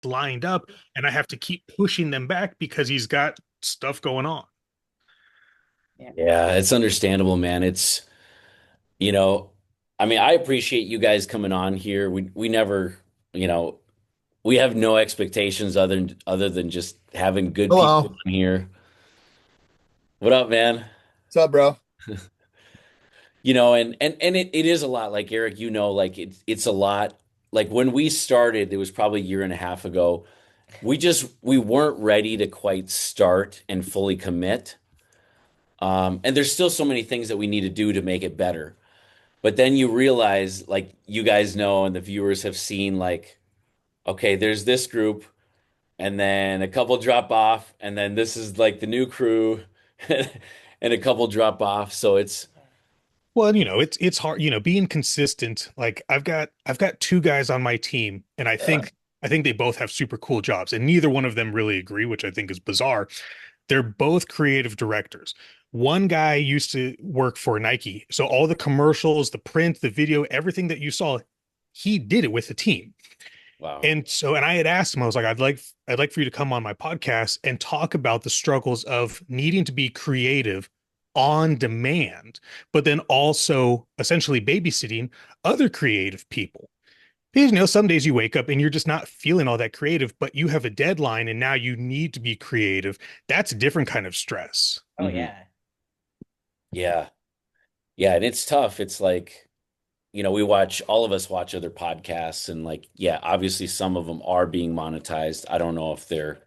lined up, and I have to keep pushing them back because he's got stuff going on. Yeah. Yeah, it's understandable, man. It's, you know, I mean, I appreciate you guys coming on here. We never, you know, we have no expectations other than just having good people Hello. on here. What up, man? What's up, bro? And it is a lot, like Eric, like it's a lot. Like when we started, it was probably a year and a half ago. We weren't ready to quite start and fully commit. And there's still so many things that we need to do to make it better. But then you realize, like you guys know, and the viewers have seen, like, okay, there's this group, and then a couple drop off, and then this is like the new crew, and a couple drop off. So it's, Well, and, it's hard, being consistent. Like I've got two guys on my team, and I yeah, think I think they both have super cool jobs, and neither one of them really agree, which I think is bizarre. They're both creative directors. One guy used to work for Nike, so all the commercials, the print, the video, everything that you saw, he did it with the team. wow. And I had asked him, I was like, I'd like for you to come on my podcast and talk about the struggles of needing to be creative on demand, but then also essentially babysitting other creative people. Because some days you wake up and you're just not feeling all that creative, but you have a deadline and now you need to be creative. That's a different kind of stress. Oh Hmm. yeah. Yeah. Yeah. And it's tough. It's like, all of us watch other podcasts, and like, yeah, obviously some of them are being monetized. I don't know if they're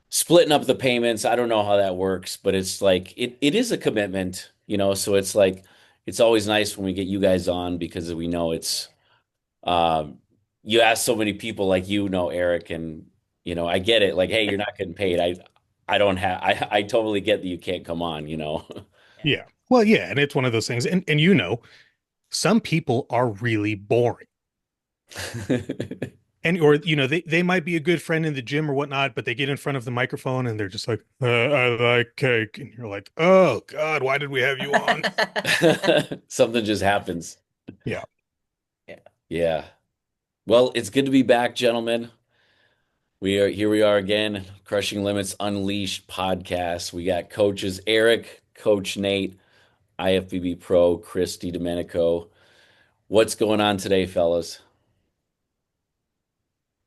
splitting up the payments. I don't know how that works, but it's like it is a commitment, so it's like it's always nice when we get you guys on because we know it's um you ask so many people like Eric, and I get it. Like, hey, you're not getting paid. I don't have I totally get that you can't come on. Yeah. Yeah. Well, yeah. And it's one of those things. And some people are really boring. And or they might be a good friend in the gym or whatnot, but they get in front of the microphone and they're just like, I like cake. And you're like, oh God, why did we have you on? Something just happens. Yeah. Yeah. Yeah. Well, it's good to be back, gentlemen. We are again, Crushing Limits Unleashed podcast. We got coaches Eric, Coach Nate, IFBB Pro, Christy Domenico. What's going on today, fellas?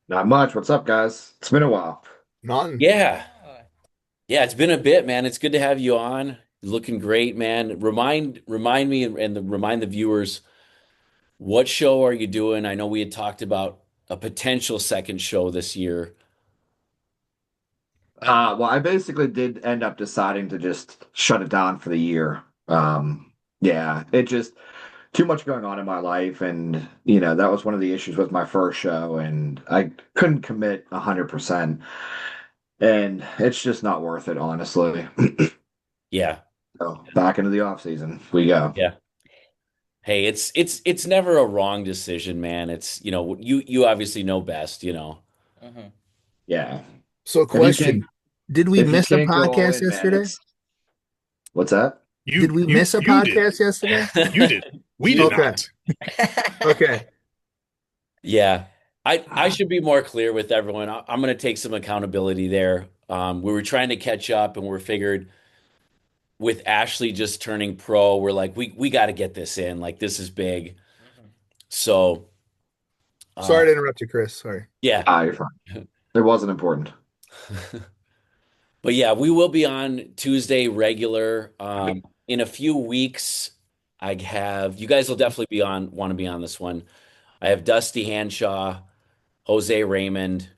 Not much. What's up, guys? It's been a while. None. Yeah. Oh, Yeah, it's been a bit, man. It's good to have you on. Looking great, man. Remind me remind the viewers, what show are you doing? I know we had talked about a potential second show this year. Well, I basically did end up deciding to just shut it down for the year. Yeah, it just too much going on in my life, and that was one of the issues with my first show, and I couldn't commit 100%, and it's just not worth it, honestly. Yeah. So back into the off season we go. Yeah. Hey, it's never a wrong decision, man. It's, you obviously know best. mhm. Yeah. So, If you can't, question: Did we if you miss a can't go all podcast in, man, yesterday? it's what's that? You Did we you miss a you did. podcast yesterday? You did. We did You, Okay. not. Okay. yeah. I should be more clear with everyone. I'm going to take some accountability there. We were trying to catch up, and we're figured with Ashley just turning pro, we're like, we got to get this in. Like, this is big. Mhm. So, uh, Sorry to interrupt you, Chris. Sorry. yeah. You're fine. It wasn't important. But yeah, we will be on Tuesday regular. In a few weeks, you guys will definitely want to be on this one. I have Dusty Hanshaw, Jose Raymond,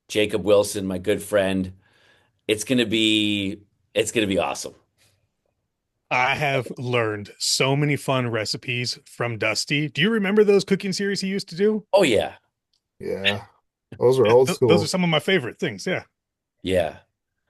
Jacob Wilson, my good friend. It's gonna be, it's gonna be awesome. I have learned so many fun recipes from Dusty. Do you remember those cooking series he used to do? Oh yeah, Yeah. Those were old Those are school. some of my favorite things. Yeah. yeah.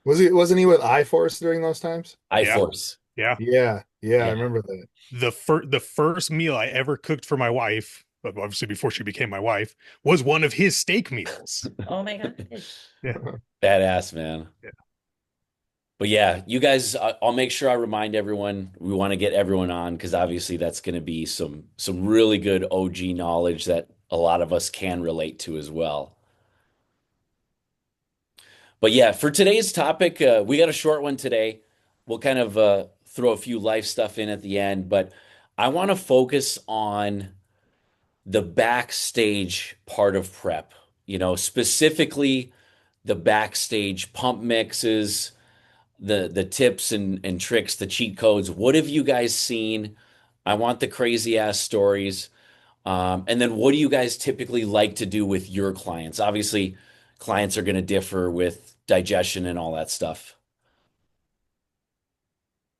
Wasn't he with iForce during those times? Yeah. iForce. Yeah. Yeah. Yeah, I Yeah. remember that. The first meal I ever cooked for my wife, but obviously before she became my wife, was one of his steak meals. Oh my gosh. Yeah. Badass, man. Yeah. But yeah, you guys, I'll make sure I remind everyone. We want to get everyone on because obviously that's going to be some really good OG knowledge that a lot of us can relate to as well. But yeah, for today's topic, we got a short one today. We'll kind of throw a few life stuff in at the end, but I want to focus on the backstage part of prep, specifically the backstage pump mixes, the tips and tricks, the cheat codes. What have you guys seen? I want the crazy ass stories. And then what do you guys typically like to do with your clients? Obviously, clients are going to differ with digestion and all that stuff.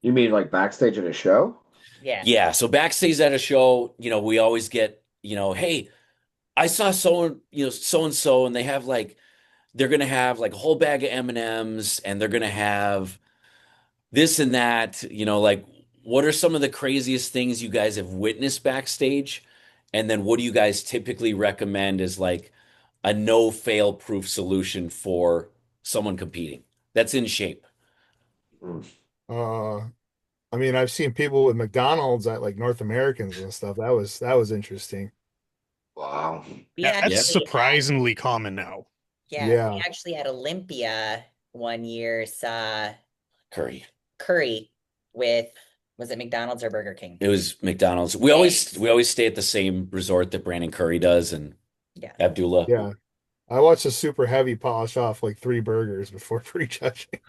You mean like backstage at a show? Yeah. Yeah, so backstage at a show, we always get, hey, I saw so and so, and they're gonna have like a whole bag of M&Ms, and they're gonna have this and that, like what are some of the craziest things you guys have witnessed backstage? And then what do you guys typically recommend as like a no fail proof solution for someone competing that's in shape? Mm. Uh, I mean, I've seen people with McDonald's at like North Americans and stuff. That was interesting. Wow. We Yeah, that's Yeah. actually had, surprisingly common now. yeah, we Yeah. actually had Olympia one year saw Curry. curry with, was it McDonald's or Burger King? It was McDonald's. We always stay at the same resort that Brandon Curry does and Yeah. Abdullah. Yeah. I watched a super heavy polish off like 3 burgers before prejudging.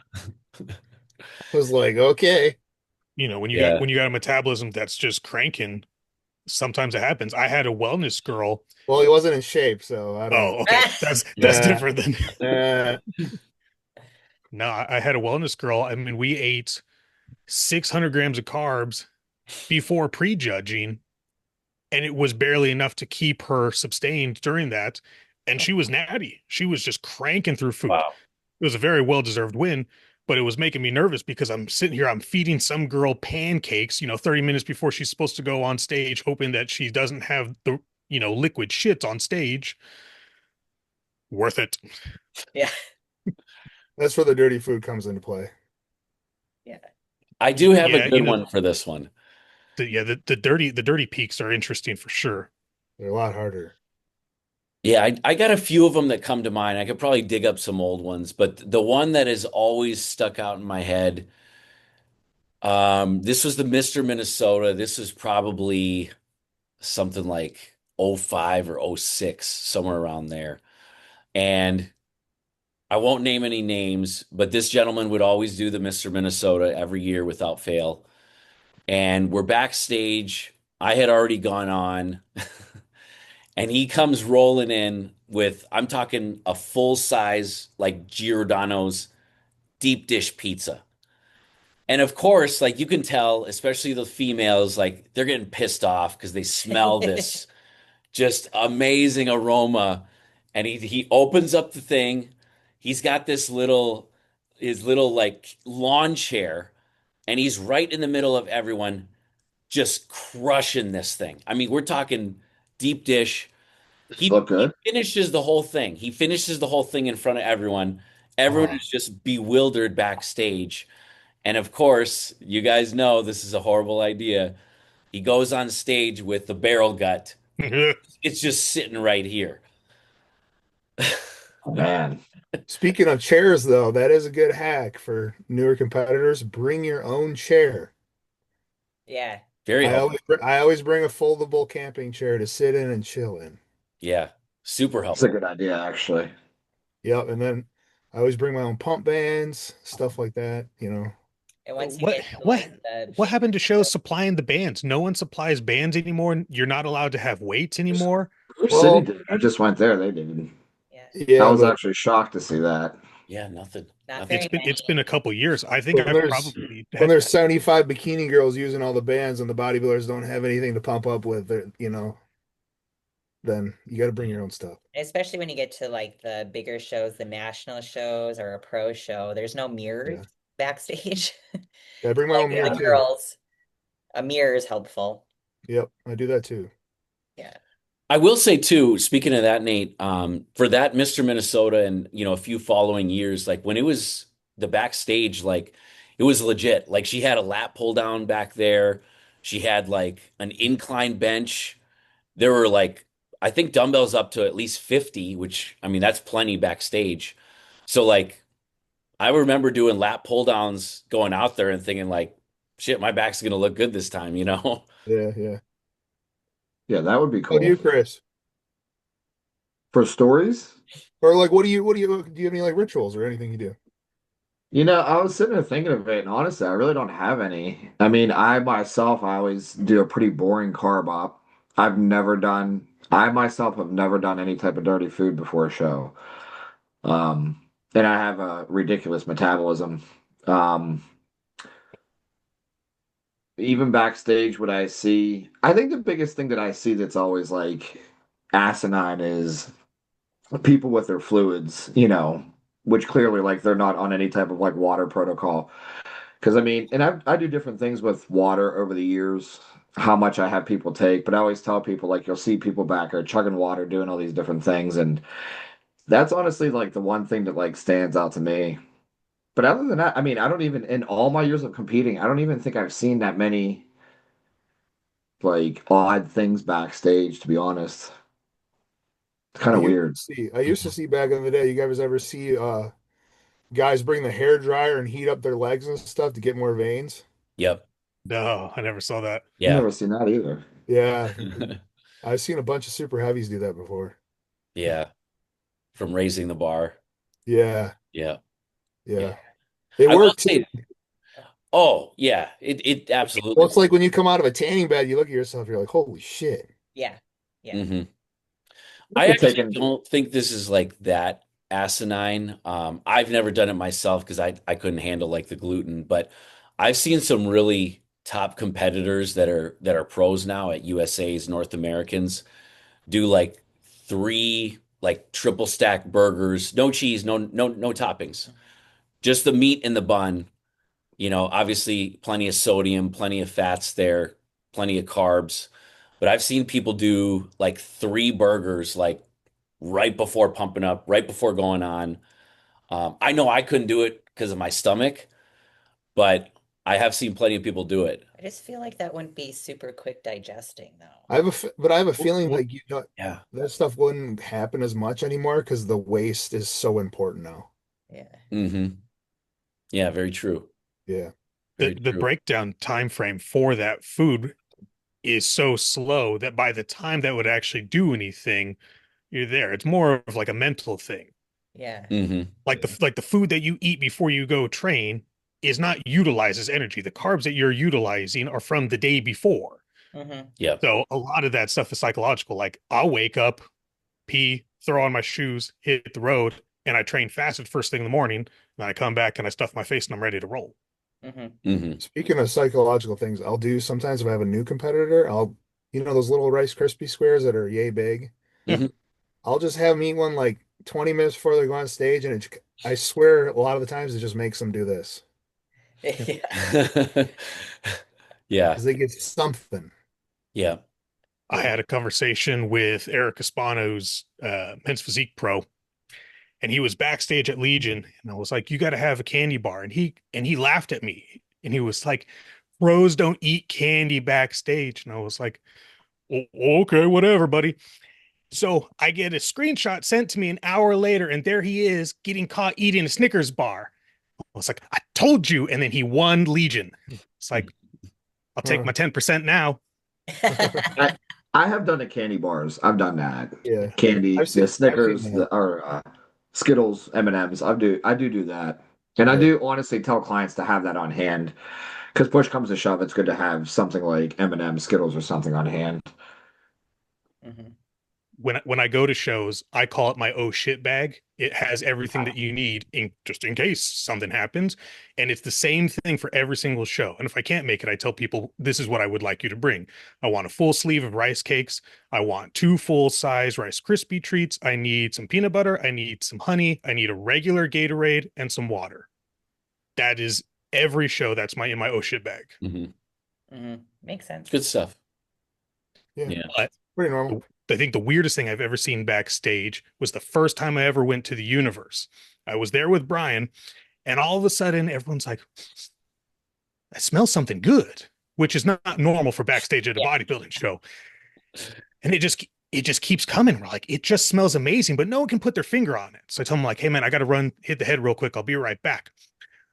I was like, okay. When you got Yeah. when you got a metabolism that's just cranking, sometimes it happens. I had a wellness girl. Well, he wasn't in shape, so I don't. Oh, okay. That's Yeah. different than Uh, no, I had a wellness girl. I mean, we ate 600 grams of carbs before prejudging, and it was barely enough to keep her sustained during that. And she was natty. She was just cranking through food. Wow. It was a very well-deserved win, but it was making me nervous because I'm sitting here, I'm feeding some girl pancakes, 30 minutes before she's supposed to go on stage, hoping that she doesn't have the, liquid shit on stage. Worth it. Yeah. that's where the dirty food comes into play. Yeah. I do have Yeah, a good one for this one. The dirty peaks are interesting for sure. They're a lot harder. Yeah, I got a few of them that come to mind. I could probably dig up some old ones, but the one that has always stuck out in my head, this was the Mr. Minnesota. This was probably something like '05 or '06, somewhere around there. And I won't name any names, but this gentleman would always do the Mr. Minnesota every year without fail. And we're backstage. I had already gone on. And he comes rolling in with, I'm talking a full size, like Giordano's deep dish pizza. And of course, like you can tell, especially the females, like they're getting pissed off because they smell this just amazing aroma. And he opens up the thing. He's got his little like lawn chair, and he's right in the middle of everyone, just crushing this thing. I mean, we're talking deep dish. Does it He, look he good? finishes the whole thing. He finishes the whole thing in front of everyone. Everyone Oh, is just bewildered backstage. And of course, you guys know this is a horrible idea. He goes on stage with the barrel gut. It's just sitting right here. Oh, man. speaking of chairs, though, that is a good hack for newer competitors. Bring your own chair. Yeah. Very I helpful. always I always bring a foldable camping chair to sit in and chill in. Yeah, super It's a helpful. good idea, actually. Yep, and then I always bring my own pump bands, stuff like that. And once you What get to what like the what happened to shows supplying the bands? No one supplies bands anymore. You're not allowed to have weights anymore. Which city Well, did? I just went there. They did. yeah, I yeah, was but actually shocked to see that. Yeah, nothing. not Nothing. It's very been many. it's been a couple years. I think when I've there's probably when had there's 75 bikini girls using all the bands and the bodybuilders don't have anything to pump up with, then you got to bring your own stuff. Especially when you get to like the bigger shows, the national shows or a pro show, there's no mirrors Yeah, backstage. I bring my Like own for mirror the too. girls, a mirror is helpful. Yep, I do that too. Yeah. I will say too, speaking of that, Nate, for that Mr. Minnesota and a few following years, like when it was the backstage, like it was legit. Like she had a lat pull down back there. She had like an incline bench. There were like I think dumbbells up to at least 50, which I mean that's plenty backstage. So like I remember doing lap pull downs going out there and thinking like, shit, my back's gonna look good this time, you know? Yeah, yeah. Yeah, that would be How about cool. you, Chris? For stories, Or like, do you have any like rituals or anything you do? I was sitting there thinking of it, and honestly, I really don't have any. I mean, I myself, I always do a pretty boring carb op. I myself have never done any type of dirty food before a show. Um, and I have a ridiculous metabolism. Um, Even backstage, what I think the biggest thing that I see that's always like asinine is people with their fluids, which clearly like they're not on any type of like water protocol. Because I mean, and I do different things with water over the years, how much I have people take, but I always tell people like you'll see people back there chugging water, doing all these different things, and that's honestly like the one thing that like stands out to me. But other than that, I mean, I don't even in all my years of competing, I don't even think I've seen that many like odd things backstage, to be honest. It's kind I of used weird. to see, I used to see back in the day. You guys ever see guys bring the hair dryer and heat up their legs and stuff to get more veins? Yep. No, I never saw that. I've Yeah. never seen that either. Yeah, I've seen a bunch of super heavies do that before. Yeah. From raising the bar. Yeah, Yeah. Yeah. yeah. They I will work too. say, oh, yeah, it Well, absolutely. it's like when you come out of a tanning bed, you look at yourself, you're like, holy shit. Yeah. Yeah. Hmm. I I could take actually in. don't think this is like that asinine. I've never done it myself because I couldn't handle like the gluten, but I've seen some really top competitors that are pros now at USA's North Americans do like three like triple stack burgers, no cheese, no toppings, just the meat in the bun. Obviously plenty of sodium, plenty of fats there, plenty of carbs. But I've seen people do like three burgers like right before pumping up, right before going on. I know I couldn't do it because of my stomach, but I have seen plenty of people do it. I just feel like that wouldn't be super quick digesting though. But I have a Well, feeling well, like Yeah. that stuff wouldn't happen as much anymore because the waste is so important now. Yeah. Hmm. Yeah, very true. Yeah. the Very the true. breakdown time frame for that food is so slow that by the time that would actually do anything, you're there. It's more of like a mental thing. Yeah. Hmm. Like the food that you eat before you go train is not utilized as energy. The carbs that you're utilizing are from the day before. Mm-hmm. Yeah. So a lot of that stuff is psychological. Like I'll wake up, pee, throw on my shoes, hit the road, and I train fasted first thing in the morning. Then I come back and I stuff my face and I'm ready to roll. Mm-hmm. Hmm. Speaking of psychological things, I'll do sometimes if I have a new competitor, those little Rice Krispie squares that are yay big. Hmm. I'll just have them eat one like 20 minutes before they go on stage, and I swear a lot of the times it just makes them do this Yeah. Yeah. because they get something. Yeah. I Yeah. had a conversation with Eric Espano's men's physique pro, and he was backstage at Legion, and I was like, "You got to have a candy bar," and he laughed at me, and he was like, "Pros don't eat candy backstage," and I was like, "Oh, okay, whatever, buddy." So I get a screenshot sent to me an hour later, and there he is getting caught eating a Snickers bar. I was like, "I told you," and then he won Legion. It's like, I'll take my 10% now. I I have done the candy bars. I've done that. Yeah, Candy, the I've seen Snickers, that. Skittles, M&Ms. I do that. And I Yeah. do honestly tell clients to have that on hand because push comes to shove, it's good to have something like M&M, Skittles, or something on hand. Mm-hmm. When I go to shows, I call it my oh shit bag. It has everything that you need in just in case something happens, and it's the same thing for every single show. And if I can't make it, I tell people this is what I would like you to bring. I want a full sleeve of rice cakes. I want two full size Rice Krispie treats. I need some peanut butter. I need some honey. I need a regular Gatorade and some water. That is every show. That's my in my oh shit bag. Hmm. Mm-hmm. Makes sense. Good stuff. Yeah, Yeah. But pretty normal. I think the weirdest thing I've ever seen backstage was the first time I ever went to the universe. I was there with Brian, and all of a sudden, everyone's like, I smell something good, which is not normal for backstage at a Yeah. bodybuilding show. And it just it just keeps coming. We're like, it just smells amazing, but no one can put their finger on it. So I tell him like, hey man, I got to run, hit the head real quick. I'll be right back.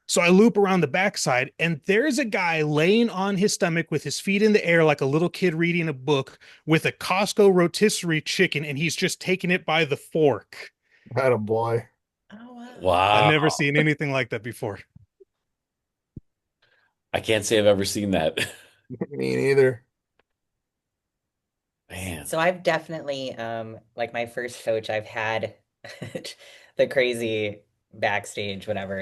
So I loop around the backside, and there's a guy laying on his stomach with his feet in the air like a little kid reading a book with a Costco rotisserie chicken, and he's just taking it by the fork. Had a boy. Oh wow. I've Wow. never seen anything like that before. I can't say I've ever seen that. Me neither. Man. So I've definitely like my first coach, I've had the crazy backstage, whatever.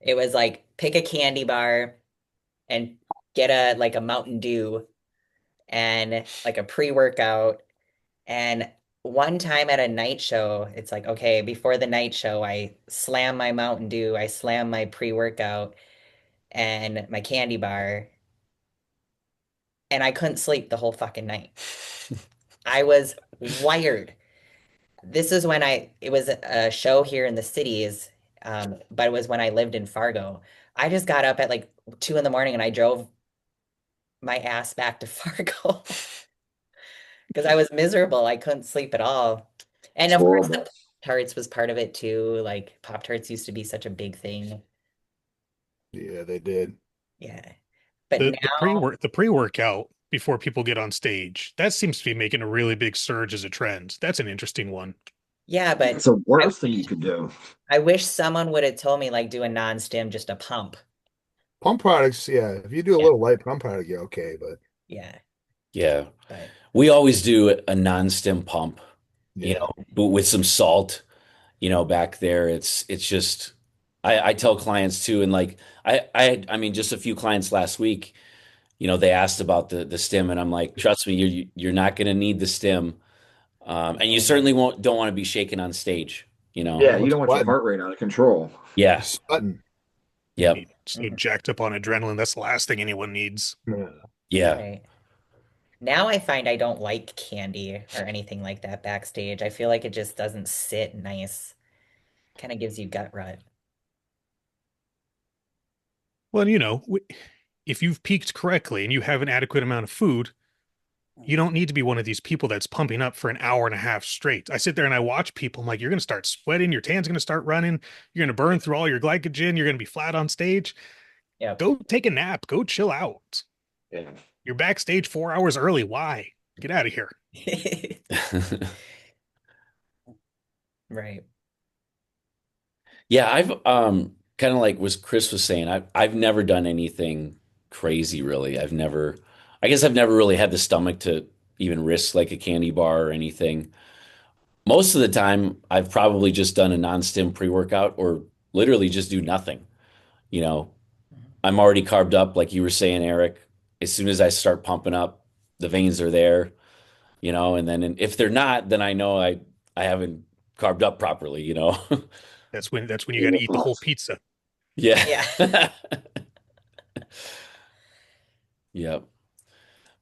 It was like pick a candy bar and get a Mountain Dew and like a pre-workout. And one time at a night show, it's like, okay, before the night show, I slam my Mountain Dew, I slam my pre-workout and my candy bar, and I couldn't sleep the whole fucking night. I was wired. This is when it was a show here in the cities, but it was when I lived in Fargo. I just got up at like 2 in the morning and I drove my ass back to Fargo because I was miserable. I couldn't sleep at all. And It's of course, the horrible. Pop-Tarts was part of it too. Like Pop-Tarts used to be such a big thing. Yeah, they did. Yeah. But The now, pre-workout before people get on stage, that seems to be making a really big surge as a trend. That's an interesting one. yeah, It's but the I, worst thing you could do. I wish someone would have told me like do a non-stim, just a pump. Pump products, yeah. If you do a Yeah. little light pump product, you're okay. But Yeah. Yeah. But We always do a non-stim pump, yeah, but with some salt, back there. It's just I tell clients too, and like I mean just a few clients last week, they asked about the stim, and I'm like, trust me, you're not gonna need the stim. And you certainly don't want to be shaken on stage, you know. Yeah, no, you it's don't want your sweating. heart rate out of control. Yeah. You're sweating. Yep. So jacked up on adrenaline. That's the last thing anyone needs. Yeah. Yeah. right. Now I find I don't like candy or anything like that backstage. I feel like it just doesn't sit nice. Kind of gives you gut rut. Well, if you've peaked correctly and you have an adequate amount of food, you don't need to be one of these people that's pumping up for an hour and a half straight. I sit there and I watch people. I'm like, you're going to start sweating. Your tan's going to start running. You're going to burn through all your glycogen. You're going to be flat on stage. Yep. Go take a nap. Go chill out. Yeah. You're backstage 4 hours early. Why? Get out of here. Right. Yeah, I've kind of like what Chris was saying, I've never done anything crazy really. I guess I've never really had the stomach to even risk like a candy bar or anything. Most of the time, I've probably just done a non-stim pre-workout or literally just do nothing. You know, I'm already carved up, like you were saying, Eric. As soon as I start pumping up, the veins are there, and then if they're not, then I know I haven't carved up properly, That's when you got to eat the whole pizza. Yeah. Yeah. Yeah.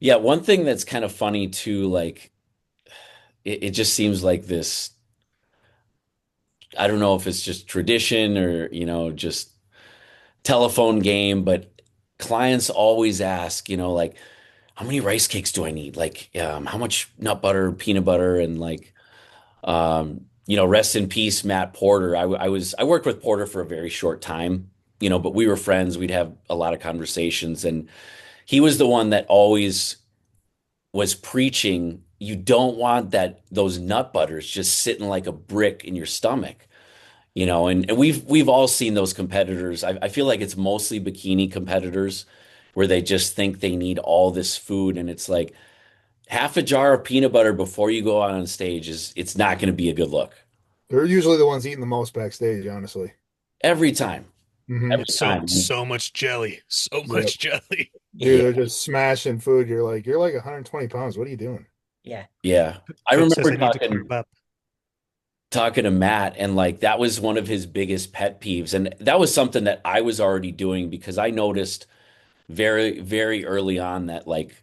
Yeah, one thing that's kind of funny too, like it just seems like this, I don't know if it's just tradition or, just telephone game, but clients always ask, like, how many rice cakes do I need? Like, how much nut butter, peanut butter, and like, rest in peace, Matt Porter. I worked with Porter for a very short time, but we were friends. We'd have a lot of conversations, and he was the one that always was preaching. You don't want those nut butters just sitting like a brick in your stomach. And we've all seen those competitors. I feel like it's mostly bikini competitors where they just think they need all this food, and it's like half a jar of peanut butter before you go out on stage it's not going to be a good look They're usually the ones eating the most backstage, honestly. every time. Hmm. Every So time. so much jelly. So Yep. much jelly. Dude, Yeah, they're just smashing food. You're like 120 pounds. What are you doing? Yeah. yeah. I Coach says remember I need to talking carb up. talking to Matt, and like that was one of his biggest pet peeves, and that was something that I was already doing because I noticed very, very early on that like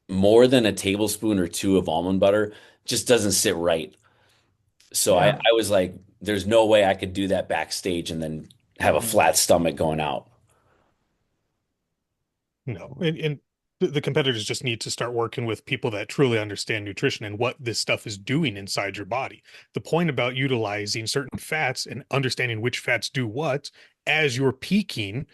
more than a tablespoon or two of almond butter just doesn't sit right. So I, Yeah. I was like, there's no way I could do that backstage and then have a Mhm. flat stomach going out. No. And the competitors just need to start working with people that truly understand nutrition and what this stuff is doing inside your body. The point about utilizing certain fats and understanding which fats do what as you're peaking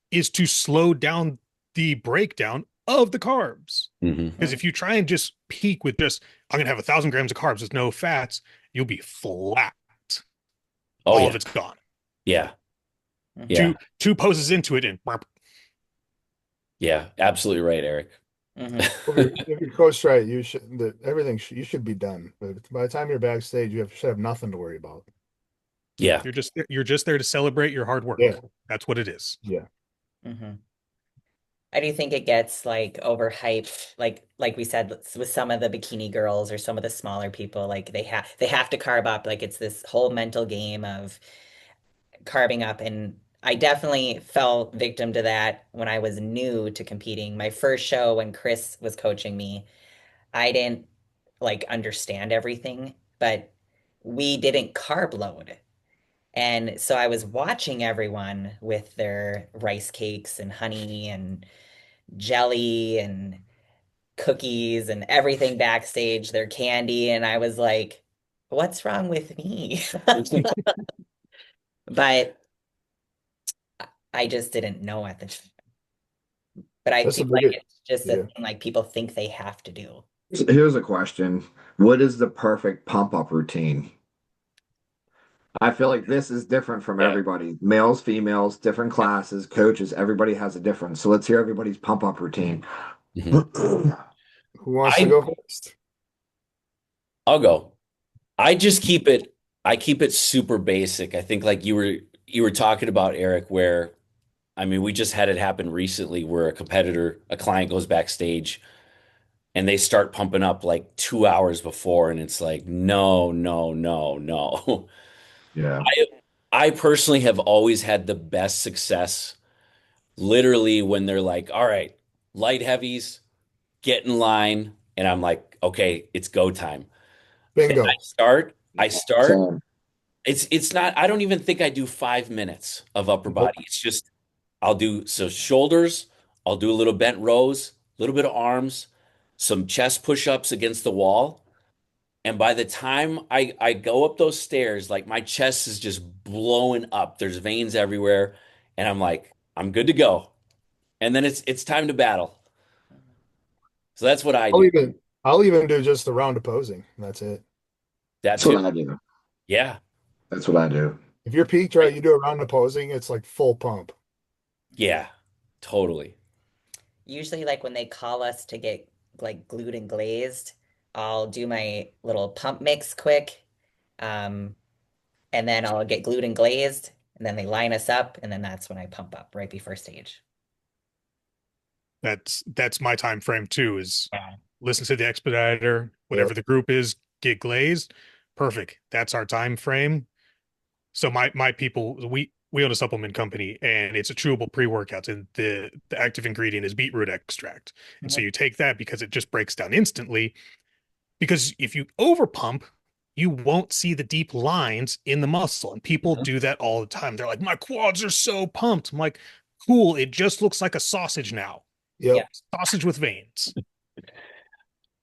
is to slow down the breakdown of the carbs. Hmm. Because if you try and just peak with just, I'm going to have 1,000 grams of carbs with no fats, you'll be flat. Oh All yeah. of it's gone. Yeah. Mhm. Yeah. Two poses into it and Yeah. Absolutely right, Eric. Mhm. Well, if you're coached right, you should you should be done. But by the time you're backstage, should have nothing to worry about. Yeah. you're just there to celebrate your hard work. Yeah, That's what it is. yeah. Mhm. I do think it gets like overhyped, like we said with some of the bikini girls or some of the smaller people, like they have to carb up, like it's this whole mental game of carving up. And I definitely fell victim to that when I was new to competing. My first show when Chris was coaching me, I didn't like understand everything, but we didn't carb load. And so I was watching everyone with their rice cakes and honey and jelly and cookies and everything backstage, their candy. And I was like, what's wrong with me? But I just didn't know at the time. But I That's feel the like biggest. it's just a Yeah. thing like people think they have to do. Here's a question. What is the perfect pump up routine? I feel like this is different from Yeah. everybody. Males, females, different classes, coaches, everybody has a different. So let's hear everybody's pump up routine. Mhm. Who wants to I go first? I'll go. I just keep it I keep it super basic. I think like you were talking about, Eric, where I mean we just had it happen recently where a client goes backstage and they start pumping up like 2 hours before and it's like no, no, no, no. Yeah. I personally have always had the best success literally when they're like, all right, light heavies, get in line, and I'm like, okay, it's go time. And Bingo. I start. Same. It's not, I don't even think I do 5 minutes of upper Nope. body. It's just I'll do so shoulders, I'll do a little bent rows, a little bit of arms, some chest push-ups against the wall. And by the time I go up those stairs, like my chest is just blowing up. There's veins everywhere. And I'm like, I'm good to go. And then it's time to battle. So that's what I I'll do. even I'll even do just the round of posing. And that's it. That That's what too. I do. Yeah. That's what I do. If you're peaked right, you do a round of posing, it's like full pump. Yeah. Totally. Usually, like when they call us to get like glued and glazed, I'll do my little pump mix quick. Um, and then I'll get glued and glazed, and then they line us up, and then that's when I pump up right before stage. That's my time frame too, is Yeah. listen to the expediter, whatever Yep. the group is, get glazed. Perfect. That's our time frame. So my people, we own a supplement company and it's a chewable pre-workout, and the active ingredient is beetroot extract. And so Mhm. you take that because it just breaks down instantly. Because if you overpump, you won't see the deep lines in the muscle. And people Mhm. do that all the time. They're like, my quads are so pumped. I'm like, cool, it just looks like a sausage now. Yeah. Yep. Sausage with veins.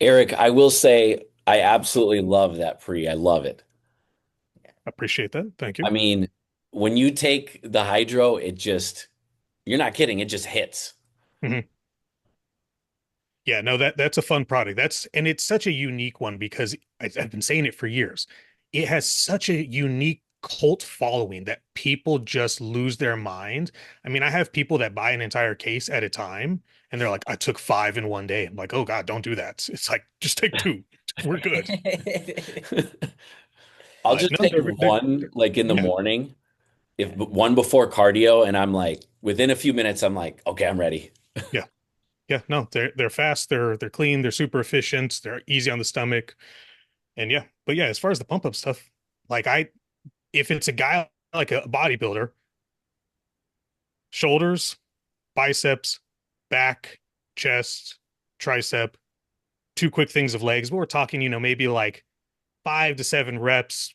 Eric, I will say I absolutely love that pre. I love it. Appreciate that. Thank I you. mean, when you take the hydro, it just, you're not kidding, it just hits. Mhm. Yeah, no, that's a fun product. And it's such a unique one because I've been saying it for years. It has such a unique cult following that people just lose their mind. I mean, I have people that buy an entire case at a time and they're like, I took 5 in one day. I'm like, oh God, don't do that. It's like, just take two. We're good. I'll But just no, take one like in the yeah, morning, if one before cardio, and I'm like, within a few minutes, I'm like, okay, I'm ready. yeah, yeah. No, they're fast, they're clean, they're super efficient, they're easy on the stomach. And yeah, but yeah, as far as the pump up stuff, like if it's a guy like a bodybuilder, shoulders, biceps, back, chest, tricep, two quick things of legs. But we're talking, maybe like 5 to 7 reps,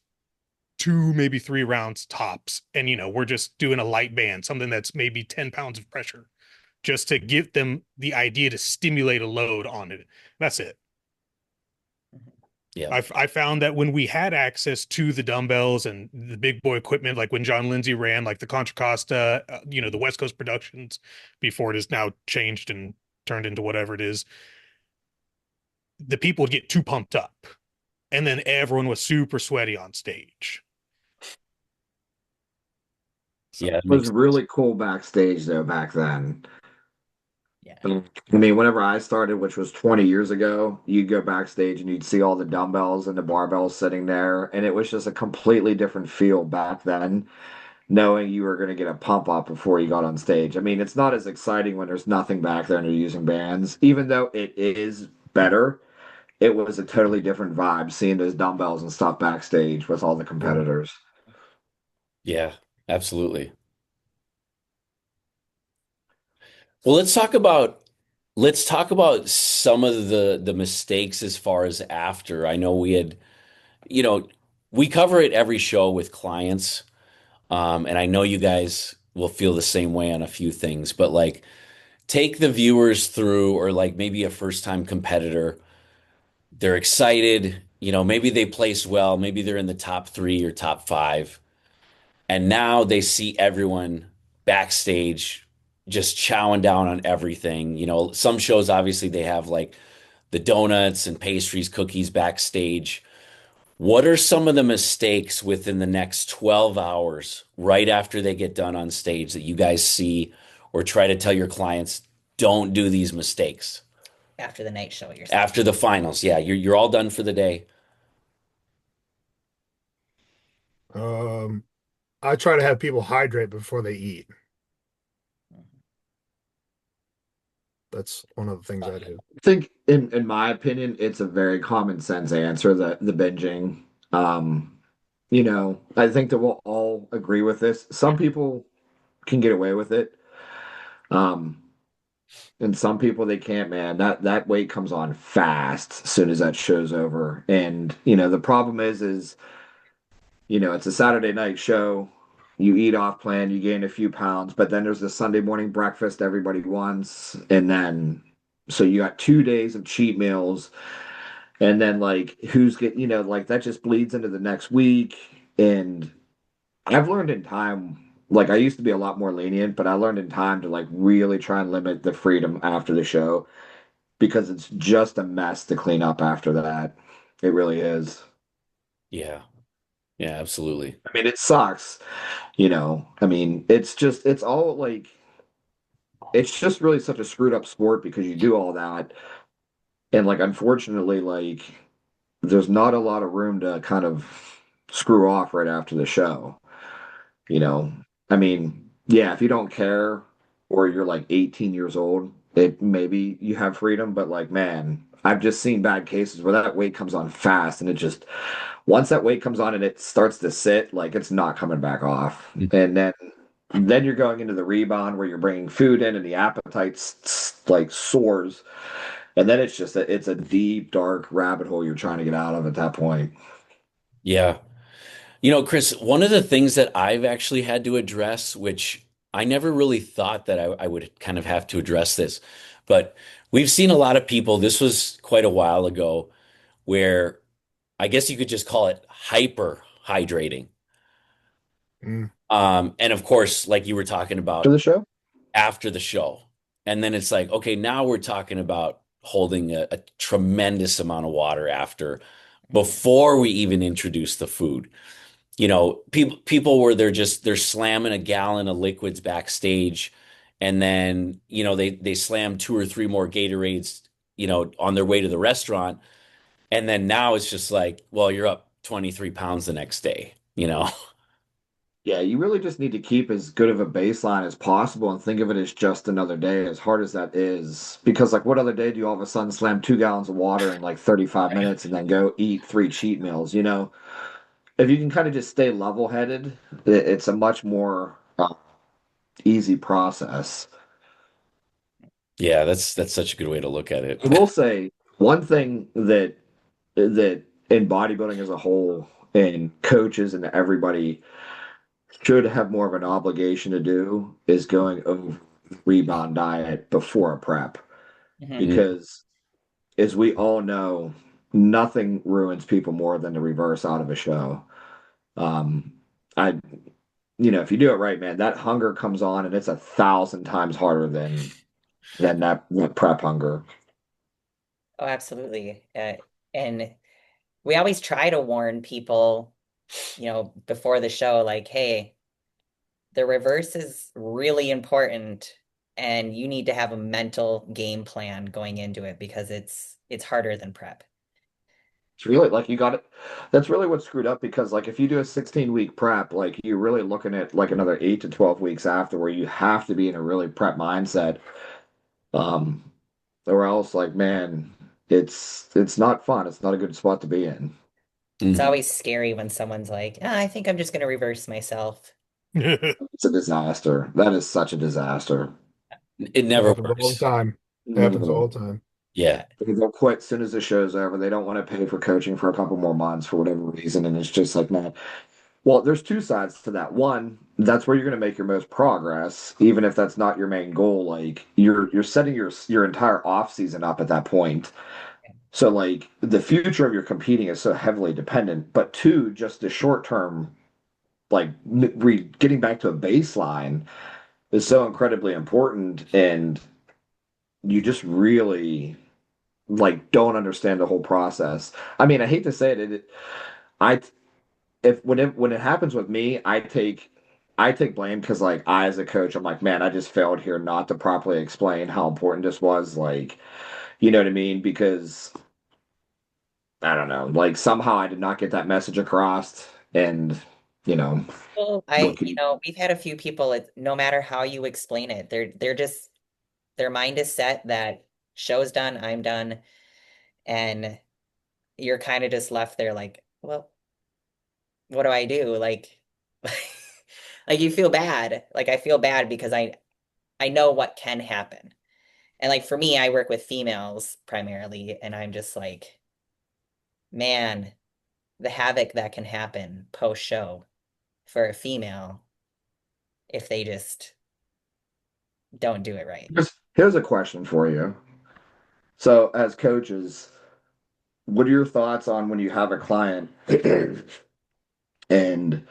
two, maybe 3 rounds tops. And, we're just doing a light band, something that's maybe 10 pounds of pressure. just to give them the idea to stimulate a load on it. That's it. Yeah. I found that when we had access to the dumbbells and the big boy equipment, like when John Lindsay ran, like the Contra Costa, the West Coast Productions, before it is now changed and turned into whatever it is, the people would get too pumped up, and then everyone was super sweaty on stage. So, Yeah, it It was makes really cool backstage though back then. Yeah. I mean, whenever I started, which was 20 years ago, you'd go backstage and you'd see all the dumbbells and the barbells sitting there, and it was just a completely different feel back then, knowing you were going to get a pump up before you got on stage. I mean, it's not as exciting when there's nothing back there and you're using bands, even though it is better. It was a totally different vibe seeing those dumbbells and stuff backstage with all the competitors. Yeah, absolutely. Well, let's talk about some of the mistakes as far as after. I know you know, we cover it every show with clients. And I know you guys will feel the same way on a few things, but like take the viewers through, or like maybe a first time competitor. They're excited, maybe they place well, maybe they're in the top three or top five. And now they see everyone backstage just chowing down on everything. Some shows, obviously, they have like the donuts and pastries, cookies backstage. What are some of the mistakes within the next 12 hours right after they get done on stage that you guys see or try to tell your clients, don't do these mistakes? After the night show, you're saying. After the finals, yeah, you're all done for the day. Um, I try to have people hydrate before they eat. That's one of the things I do. I think, in my opinion, it's a very common sense answer, the binging. Um, I think that we'll all agree with this. Some people can get away with it. Um, and some people they can't, man. That weight comes on fast as soon as that show's over. And, the problem is, it's a Saturday night show. You eat off plan, you gain a few pounds, but then there's the Sunday morning breakfast everybody wants. And then, so you got 2 days of cheat meals. And then, like, like that just bleeds into the next week. And I've learned in time, like, I used to be a lot more lenient, but I learned in time to, like, really try and limit the freedom after the show because it's just a mess to clean up after that. It really is. Yeah, yeah, absolutely. I mean, it sucks. I mean, it's all like, it's just really such a screwed up sport because you do all that. And like, unfortunately, like, there's not a lot of room to kind of screw off right after the show. You know, I mean, yeah, if you don't care or you're like 18 years old, it maybe you have freedom, but like, man, I've just seen bad cases where that weight comes on fast and it just once that weight comes on and it starts to sit, like it's not coming back off. And then you're going into the rebound where you're bringing food in and the appetite's like soars. And then it's a deep, dark rabbit hole you're trying to get out of at that point. Yeah. Chris, one of the things that I've actually had to address, which I never really thought that I would kind of have to address this, but we've seen a lot of people, this was quite a while ago, where I guess you could just call it hyper hydrating. Mm. And of course, like you were talking To about the show? after the show. And then it's like, okay, now we're talking about holding a tremendous amount of water after, before we even introduce the food. People where they're slamming a gallon of liquids backstage, and then they slam two or three more Gatorades, on their way to the restaurant, and then now it's just like, well, you're up 23 pounds the next day. Yeah, you really just need to keep as good of a baseline as possible and think of it as just another day, as hard as that is. Because, like, what other day do you all of a sudden slam 2 gallons of water in like 35 minutes and then go eat three cheat meals? If you can kind of just stay level-headed, it's a much more easy process. Yeah, that's such a good way to look at it. I will say one thing that in bodybuilding as a whole, and coaches and everybody should have more of an obligation to do is going over rebound diet before a prep Mhm. because, as we all know, nothing ruins people more than the reverse out of a show. Um, I, if you do it right, man, that hunger comes on and it's 1,000 times harder than that prep hunger. Oh, absolutely. And we always try to warn people, before the show, like, hey, the reverse is really important and you need to have a mental game plan going into it because it's harder than prep. It's really like you got it. That's really what's screwed up because like if you do a 16-week prep, like you're really looking at like another 8 to 12 weeks after where you have to be in a really prep mindset. Um, or else like man, it's not fun. It's not a good spot to be in. It's Mhm. always scary when someone's like, I think I'm just going to reverse myself. It's a disaster. That is such a disaster. It It never happens all the works. time. It happens all No. the time. Yeah. They'll quit as soon as the show's over. They don't want to pay for coaching for a couple more months for whatever reason. And it's just like, man, well, there's two sides to that. One, that's where you're going to make your most progress, even if that's not your main goal. Like you're setting your entire off season up at that point. So like the future of your competing is so heavily dependent. But two, just the short term, like getting back to a baseline is so incredibly important, and you just really like don't understand the whole process. I mean, I hate to say I if when it happens with me, I take blame because like I as a coach, I'm like, man, I just failed here not to properly explain how important this was. Like, you know what I mean? Because I don't know, like somehow I did not get that message across, and you know, Well, what can you? we've had a few people, no matter how you explain it, they're just their mind is set that show's done, I'm done, and you're kind of just left there like, well, what do I do? Like, like you feel bad. Like I feel bad because I know what can happen. And like for me, I work with females primarily, and I'm just like, man, the havoc that can happen post show for a female if they just don't do it right. Here's a question for you. So, as coaches, what are your thoughts on when you have a client and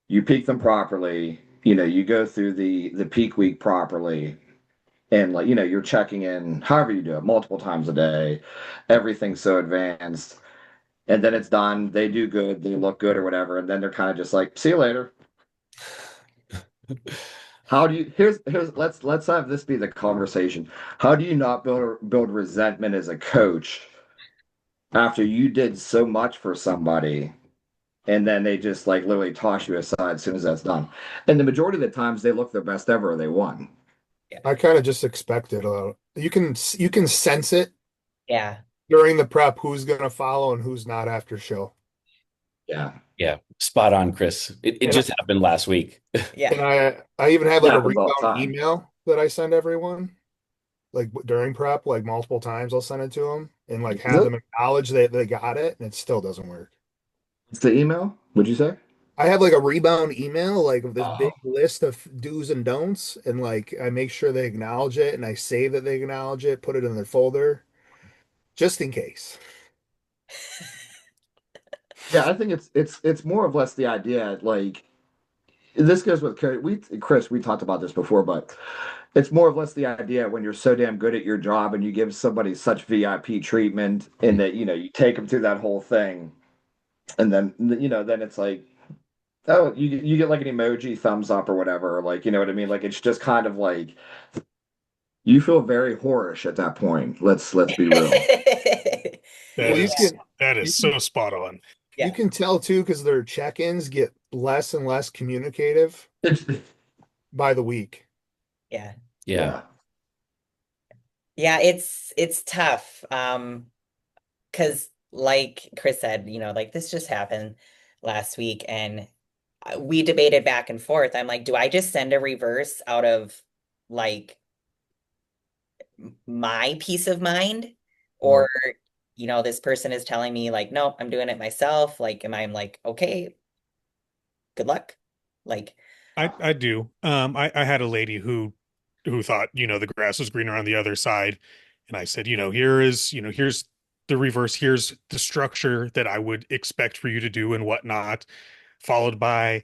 you peak them properly? You go through the peak week properly, and like you're checking in, however you do it, multiple times a day. Everything's so advanced, and then it's done. They do good, they look good, or whatever, and then they're kind of just like, "See you later." How do you? Here's let's have this be the conversation. How do you not build resentment as a coach after you did so much for somebody? And then they just like literally toss you aside as soon as that's done. And the majority of the times they look their best ever, they won. Yeah. I kind of just expect it. You can sense it Yeah. during the prep who's gonna follow and who's not after show. Yeah. Yeah. Spot on, Chris. It And just happened last week. Yeah. and I even have It like a happens all the rebound time. email that I send everyone like during prep, like multiple times I'll send it to them and like Is have it? them acknowledge that they got it, and it still doesn't work. It's the email? Would you say? I have like a rebound email, like of this big Oh. list of do's and don'ts, and like I make sure they acknowledge it and I say that they acknowledge it, put it in their folder just in case. Yeah, I think it's more or less the idea, like this goes with Chris, we talked about this before, but it's more or less the idea when you're so damn good at your job and you give somebody such VIP treatment and that you take them through that whole thing, and then it's like, oh, you get like an emoji thumbs up or whatever, or like, you know what I mean? Like it's just kind of like you feel very whorish at that point. Let's be real. That Well, is that you is can so spot on. you Yeah. can tell too because their check-ins get less and less communicative by the week. Yeah. Yeah. Yeah. Yeah, it's tough. Because like Chris said, like this just happened last week and we debated back and forth. I'm like, do I just send a reverse out of like my peace of mind? Or, No. this person is telling me like, no, I'm doing it myself. Like, am I like, okay, good luck? Like, I do. I had a lady who who thought, the grass was greener on the other side. And I said, here's the reverse, here's the structure that I would expect for you to do and whatnot, followed by,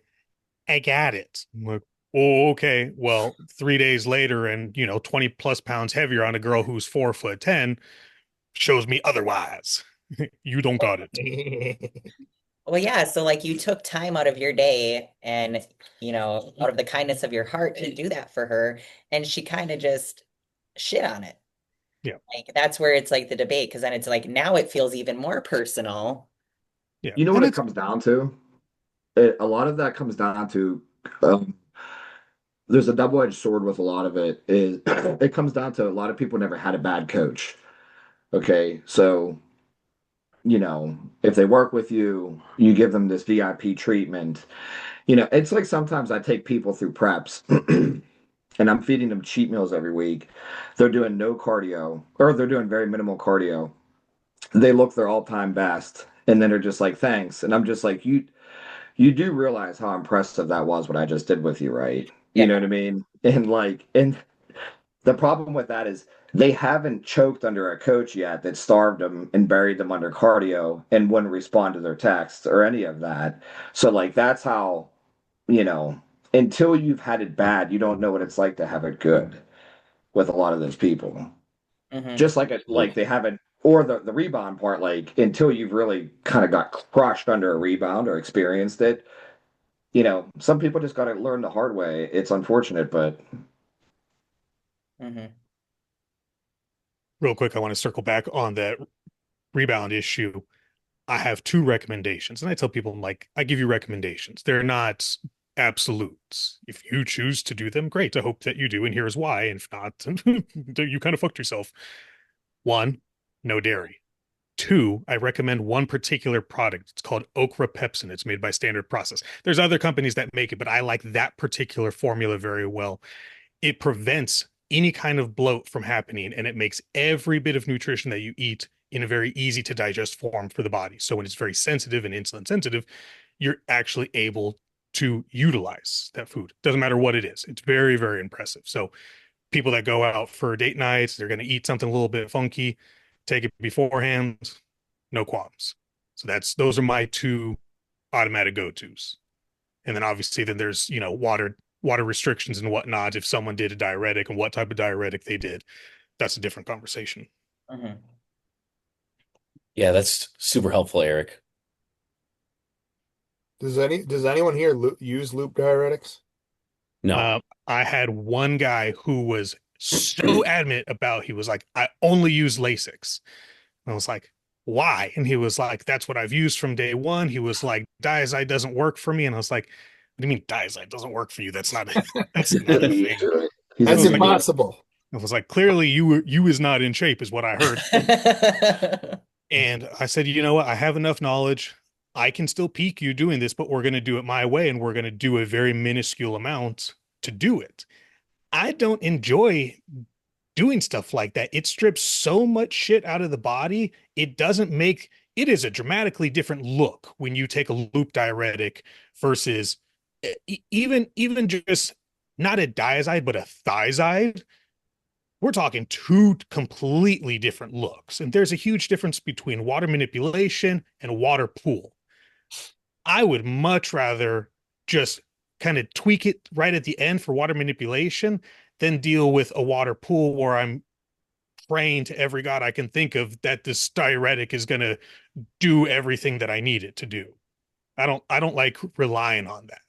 I got it. I'm like, oh, okay. Well, 3 days later, and 20 plus pounds heavier on a girl who's 4'10" shows me otherwise. You don't got it. Well, yeah, so like you took time out of your day and, out of the kindness of your heart to do that for her, and she kind of just shit on it. Yeah. Like that's where it's like the debate, because then it's like now it feels even more personal. Yeah. You know what And it it's comes down to? A lot of that comes down to um, there's a double-edged sword with a lot of it. Is it comes down to a lot of people never had a bad coach. Okay, so if they work with you, you give them this VIP treatment. It's like sometimes I take people through preps and I'm feeding them cheat meals every week. They're doing no cardio or they're doing very minimal cardio. They look their all-time best and then they're just like, thanks. And I'm just like, you do realize how impressive that was what I just did with you, right? You Yeah. know what I mean? And the problem with that is they haven't choked under a coach yet that starved them and buried them under cardio and wouldn't respond to their texts or any of that. So like that's how, you know, until you've had it bad, you don't know what it's like to have it good with a lot of those people. Hmm. Just like they haven't or the rebound part, like until you've really kind of got crushed under a rebound or experienced it, some people just got to learn the hard way. It's unfortunate, but Hmm. real quick. I want to circle back on that rebound issue. I have two recommendations, and I tell people, I'm like, I give you recommendations. They're not absolutes. If you choose to do them, great. I hope that you do, and here's why. And if not, you kind of fucked yourself. One, no dairy. Two, I recommend one particular product. It's called Okra Pepsin. It's made by Standard Process. There's other companies that make it, but I like that particular formula very well. It prevents any kind of bloat from happening, and it makes every bit of nutrition that you eat in a very easy to digest form for the body. So when it's very sensitive and insulin sensitive, you're actually able to utilize that food. Doesn't matter what it is. It's very, very impressive. So people that go out for date nights, they're going to eat something a little bit funky, take it beforehand, no qualms. So those are my two automatic go-tos. And then obviously then there's, water restrictions and whatnot. If someone did a diuretic and what type of diuretic they did, that's a different conversation. Hmm. Yeah, that's super helpful, Eric. Does anyone here use loop diuretics? No. I had one guy who was so adamant about, he was like, I only use Lasix. And I was like, why? And he was like, that's what I've used from day one. He was like, Diazide doesn't work for me. And I was like, what do you mean Diazide doesn't work for you? That's not a he's thing. I That's was like, impossible. clearly you is not in shape, is what I heard. And I said, you know what? I have enough knowledge. I can still peak you doing this, but we're going to do it my way, and we're going to do a very minuscule amount to do it. I don't enjoy doing stuff like that. It strips so much shit out of the body. It is a dramatically different look when you take a loop diuretic versus even just not a diazide, but a thiazide. We're talking two completely different looks. And there's a huge difference between water manipulation and water pool. I would much rather just kind of tweak it right at the end for water manipulation than deal with a water pool where I'm praying to every god I can think of that this diuretic is going to do everything that I need it to do. I don't like relying on that.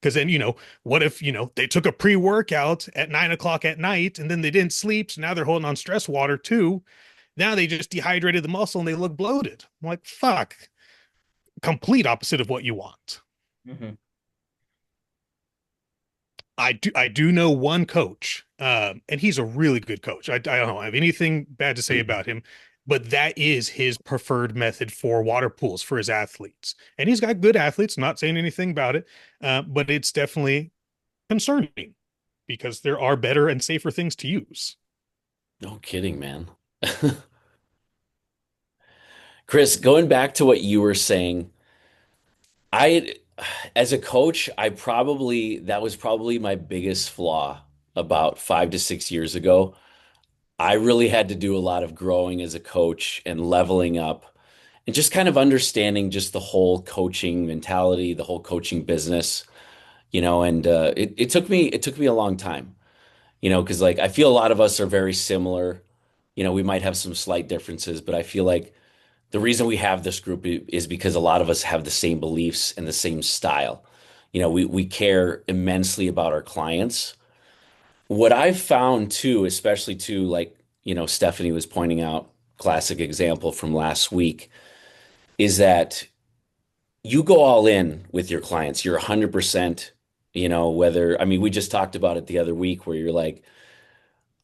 Because then, what if, they took a pre-workout at 9 o'clock at night and then they didn't sleep. So now they're holding on stress water too. Now they just dehydrated the muscle and they look bloated. I'm like, fuck, complete opposite of what you want. Hmm. I do know one coach, and he's a really good coach. I don't have anything bad to say about him, but that is his preferred method for water pools for his athletes. And he's got good athletes, not saying anything about it, but it's definitely concerning because there are better and safer things to use. No kidding, man. Chris, going back to what you were saying, I, as a coach, that was probably my biggest flaw about 5 to 6 years ago, I really had to do a lot of growing as a coach and leveling up and just kind of understanding just the whole coaching mentality, the whole coaching business, and it took me a long time, because like I feel a lot of us are very similar. We might have some slight differences, but I feel like the reason we have this group is because a lot of us have the same beliefs and the same style. We care immensely about our clients. What I've found too, especially too, like, Stephanie was pointing out, classic example from last week, is that you go all in with your clients. You're 100%, I mean, we just talked about it the other week where you're like,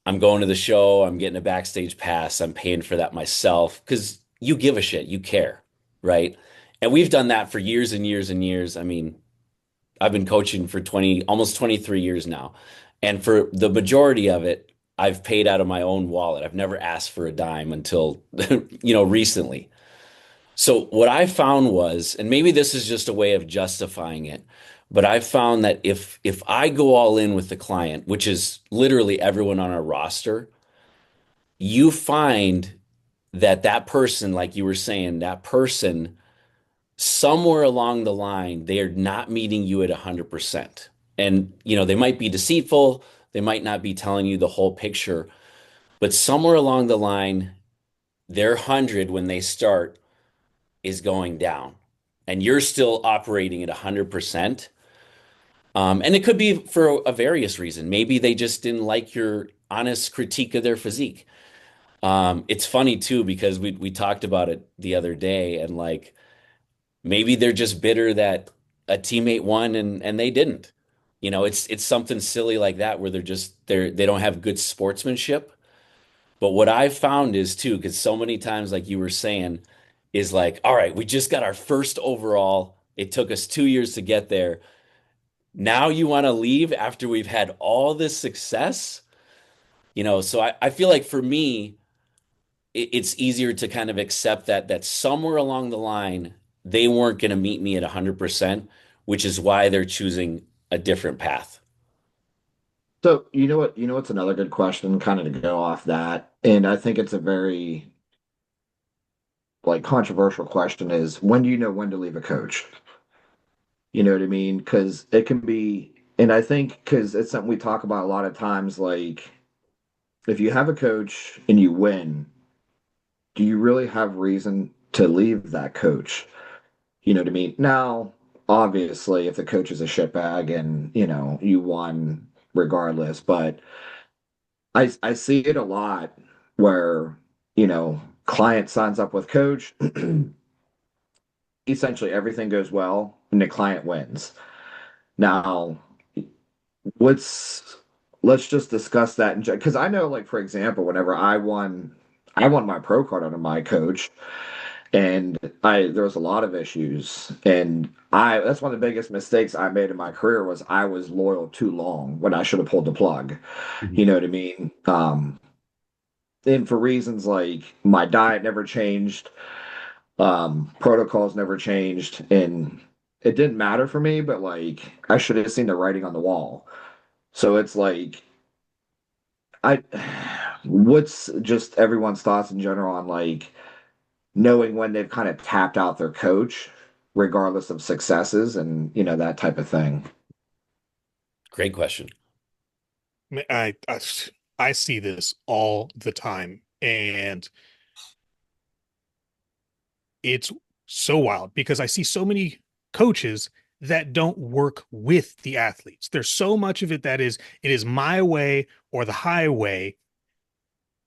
I'm going to the show, I'm getting a backstage pass, I'm paying for that myself because you give a shit, you care, right? And we've done that for years and years and years. I mean, I've been coaching for almost 23 years now. And for the majority of it, I've paid out of my own wallet. I've never asked for a dime until, recently. So what I found was, and maybe this is just a way of justifying it, but I found that if I go all in with the client, which is literally everyone on our roster, you find that that person, like you were saying, that person somewhere along the line, they are not meeting you at 100%. And, they might be deceitful, they might not be telling you the whole picture, but somewhere along the line, their 100 when they start is going down and you're still operating at 100%. And it could be for a various reason. Maybe they just didn't like your honest critique of their physique. It's funny too, because we talked about it the other day and like, maybe they're just bitter that a teammate won and they didn't. It's something silly like that where they don't have good sportsmanship. But what I've found is too, because so many times, like you were saying, is like, all right, we just got our first overall. It took us 2 years to get there. Now you want to leave after we've had all this success? So I feel like for me, it's easier to kind of accept that somewhere along the line they weren't going to meet me at 100%, which is why they're choosing a different path. So what's another good question, kind of to go off that, and I think it's a very like controversial question is when do you know when to leave a coach? You know what I mean? Because it can be, and I think because it's something we talk about a lot of times, like if you have a coach and you win, do you really have reason to leave that coach? You know what I mean? Now, obviously, if the coach is a shitbag and, you won regardless, but I see it a lot where, client signs up with coach, essentially everything goes well and the client wins. Now, what's let's just discuss that because I know, like for example, whenever I won my pro card under my coach, and I there was a lot of issues, and I that's one of the biggest mistakes I made in my career was I was loyal too long when I should have pulled the plug. Mhm. You know what I mean? And for reasons like my diet never changed, protocols never changed, and it didn't matter for me, but like I should have seen the writing on the wall. So it's like I what's just everyone's thoughts in general on like knowing when they've kind of tapped out their coach, regardless of successes and that type of thing. Great question. I I see this all the time, and it's so wild because I see so many coaches that don't work with the athletes. There's so much of it that it is my way or the highway.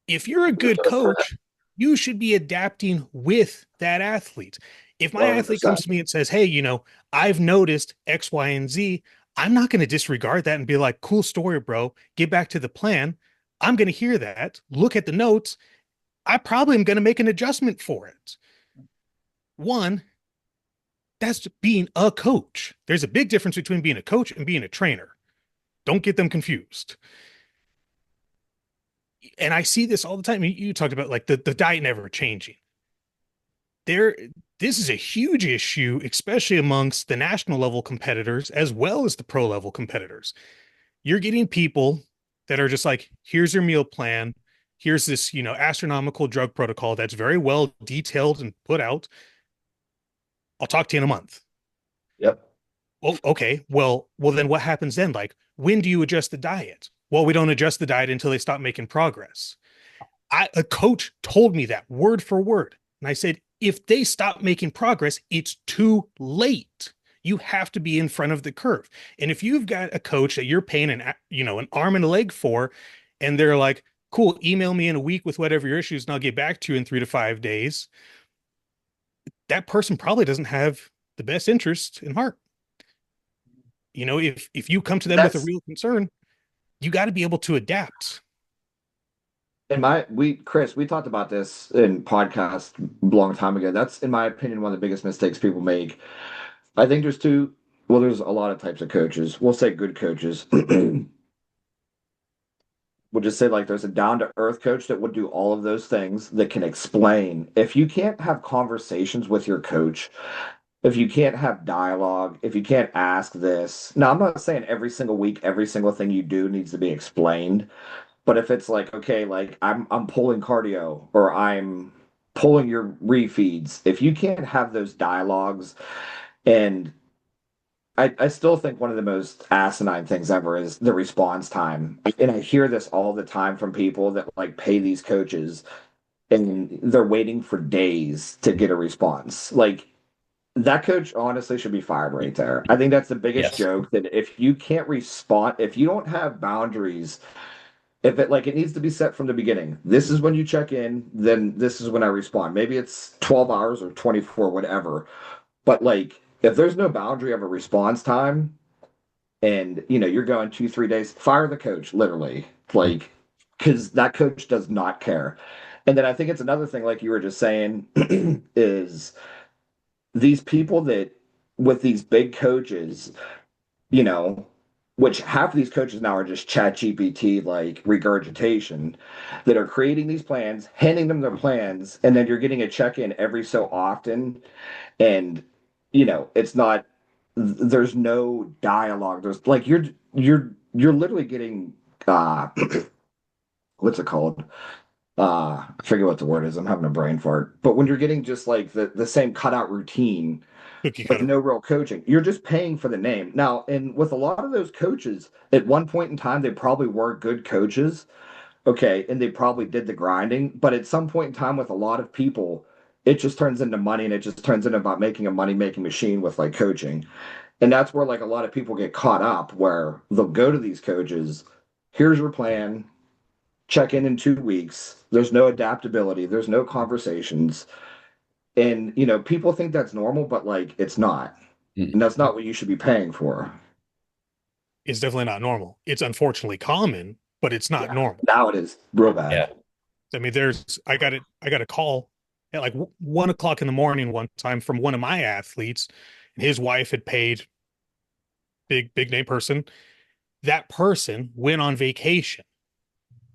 If you're a good coach, you should be adapting with that athlete. If my athlete comes 100%. to me and says, "Hey, I've noticed X, Y, and Z," I'm not going to disregard that and be like, "Cool story, bro. Get back to the plan." I'm going to hear that, look at the notes. I probably am going to make an adjustment for it. One, that's being a coach. There's a big difference between being a coach and being a trainer. Don't get them confused. And I see this all the time. You talked about like the diet never changing. There, this is a huge issue, especially amongst the national level competitors as well as the pro level competitors. You're getting people, that are just like, here's your meal plan. Here's this, astronomical drug protocol that's very well detailed and put out. I'll talk to you in a month. Yep. Oh, okay. Well, then what happens then? Like, when do you adjust the diet? Well, we don't adjust the diet until they stop making progress. A coach told me that word for word. And I said, if they stop making progress, it's too late. You have to be in front of the curve. And if you've got a coach that you're paying an arm and a leg for, and they're like, cool, email me in a week with whatever your issues, and I'll get back to you in 3 to 5 days, that person probably doesn't have the best interest in heart. If you come to them with a That's real concern, you got to be able to adapt. in my we Chris, we talked about this in podcast a long time ago. That's in my opinion one of the biggest mistakes people make. I think there's a lot of types of coaches. We'll say good coaches. We'll just say like there's a down to earth coach that would do all of those things that can explain. If you can't have conversations with your coach, if you can't have dialogue, if you can't ask this. Now, I'm not saying every single week, every single thing you do needs to be explained, but if it's like, okay, like I'm pulling cardio or I'm pulling your refeeds, if you can't have those dialogues, and I still think one of the most asinine things ever is the response time. And I hear this all the time from people that like pay these coaches and they're waiting for days to get a response. Like that coach honestly should be fired right there. I think that's the biggest Yes. joke that if you can't respond, if you don't have boundaries, if it like it needs to be set from the beginning. This is when you check in, then this is when I respond. Maybe it's 12 hours or 24, whatever. But like if there's no boundary of a response time and you're going 2, 3 days, fire the coach, literally. Like because that coach does not care. And then I think it's another thing, like you were just saying, is these people that with these big coaches, you know, which half of these coaches now are just chat GPT like regurgitation, that are creating these plans, handing them their plans, and then you're getting a check-in every so often. And, it's not there's no dialogue. There's like you're literally getting what's it called? I forget what the word is. I'm having a brain fart. But when you're getting just like the same cutout routine Cookie with cutter. no real coaching, you're just paying for the name. Now, and with a lot of those coaches, at one point in time, they probably were good coaches. Okay, and they probably did the grinding, but at some point in time with a lot of people, it just turns into money and it just turns into about making a money making machine with like coaching. And that's where like a lot of people get caught up where they'll go to these coaches, here's your plan, check in 2 weeks. There's no adaptability, there's no conversations. And people think that's normal, but like it's not. Mm. And that's not what you should be paying for. It's definitely not normal. It's unfortunately common, but it's not Yeah. normal. Now it is real bad. Yeah. I mean, I got a call at like 1 o'clock in the morning one time from one of my athletes, and his wife had paid big name person. That person went on vacation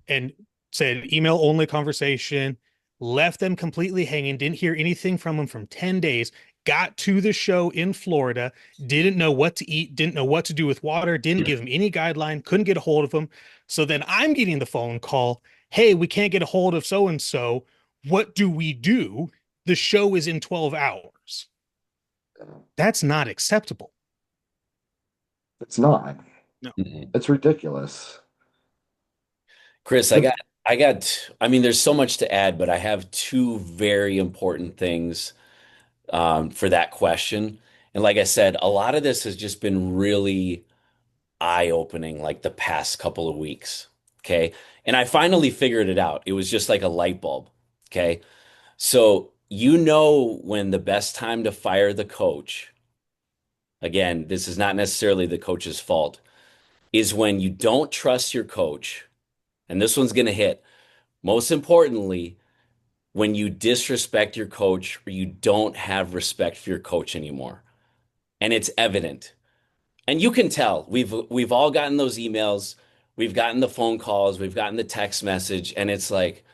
and said email only conversation, left them completely hanging, didn't hear anything from them from 10 days, got to the show in Florida, didn't know what to eat, didn't know what to do with water, didn't give him any guideline, couldn't get a hold of him. So then I'm getting the phone call, hey, we can't get a hold of so and so. What do we do? The show is in 12 hours. That's not acceptable. It's not. No. Mhm. It's ridiculous. Chris, I mean, there's so much to add, but I have two very important things for that question. And like I said, a lot of this has just been really eye-opening, like the past couple of weeks. Okay. And I finally figured it out. It was just like a light bulb. Okay. So, when the best time to fire the coach, again, this is not necessarily the coach's fault, is when you don't trust your coach. And this one's going to hit. Most importantly, when you disrespect your coach or you don't have respect for your coach anymore. And it's evident. And you can tell. We've all gotten those emails, we've gotten the phone calls, we've gotten the text message, and it's like,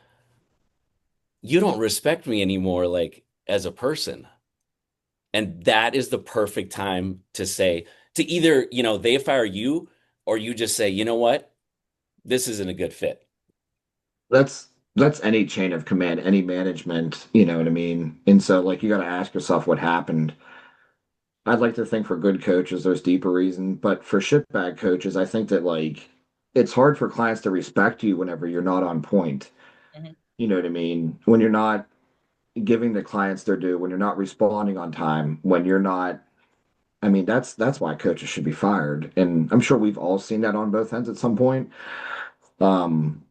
you don't respect me anymore, like as a person. And that is the perfect time to say, to either, they fire you or you just say, you know what? this isn't a good fit. That's any chain of command, any management, you know what I mean? And so like you got to ask yourself what happened. I'd like to think for good coaches there's deeper reason, but for shitbag coaches, I think that like it's hard for clients to respect you whenever you're not on point. Mhm. You know what I mean? When you're not giving the clients their due, when you're not responding on time, when you're not, I mean, that's why coaches should be fired. And I'm sure we've all seen that on both ends at some point. Um,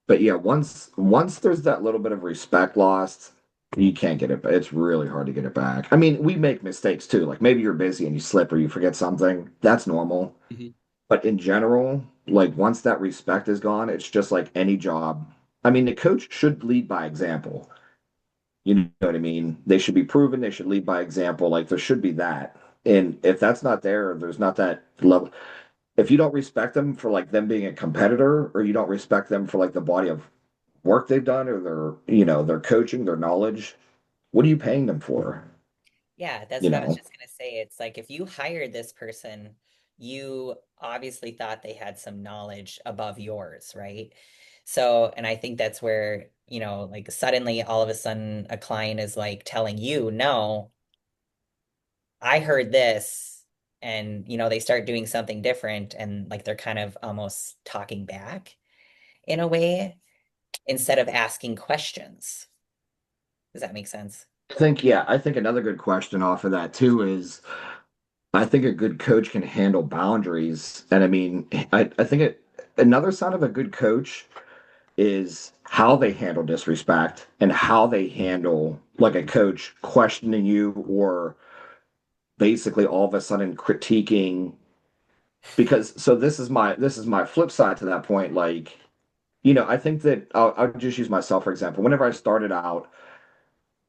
but yeah, once there's that little bit of respect lost, you can't get it. It's really hard to get it back. I mean, we make mistakes too. Like maybe you're busy and you slip or you forget something. That's normal. Mhm. But in general, like once that respect is gone, it's just like any job. I mean, the coach should lead by example. You know what I mean? They should be proven, they should lead by example. Like there should be that. And if that's not there, there's not that level. If you don't respect them for like them being a competitor, or you don't respect them for like the body of work they've done, or their, their coaching, their knowledge, what are you paying them for? Yeah, that's You what I was know? just gonna say. It's like if you hired this person, you obviously thought they had some knowledge above yours, right? So, and I think that's where, like suddenly all of a sudden a client is like telling you, no, I heard this, and they start doing something different and like they're kind of almost talking back in a way instead of asking questions. Does that make sense? I think another good question off of that too is I think a good coach can handle boundaries. And I mean, I think another sign of a good coach is how they handle disrespect and how they handle like a coach questioning you or basically all of a sudden critiquing because so this is my flip side to that point. Like, I think that I'll just use myself for example. Whenever I started out,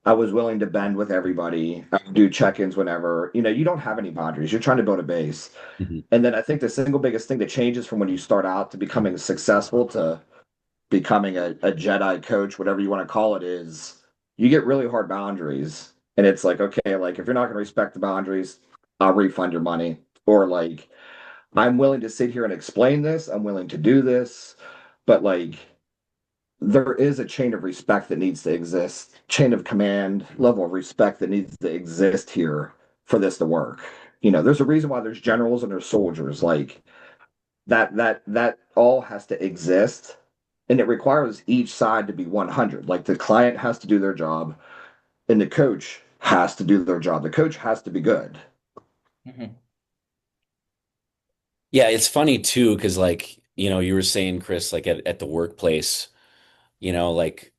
I was willing to bend with everybody. I would do check-ins whenever. You don't have any boundaries. You're trying to build a base. Mhm. And then I think the single biggest thing that changes from when you start out to becoming successful to becoming a Jedi coach, whatever you want to call it, is you get really hard boundaries. And it's like, okay, like if you're not going to respect the boundaries, I'll refund your money. Or like, I'm willing to sit here and explain this. I'm willing to do this. But like, there is a chain of respect that needs to exist, chain of command, level of respect that needs to exist here for this to work. There's a reason why there's generals and there's soldiers. Like that all has to exist, and it requires each side to be 100. Like the client has to do their job, and the coach has to do their job. The coach has to be good. Mhm. Yeah, it's funny too, because like, you were saying, Chris, like at the workplace, like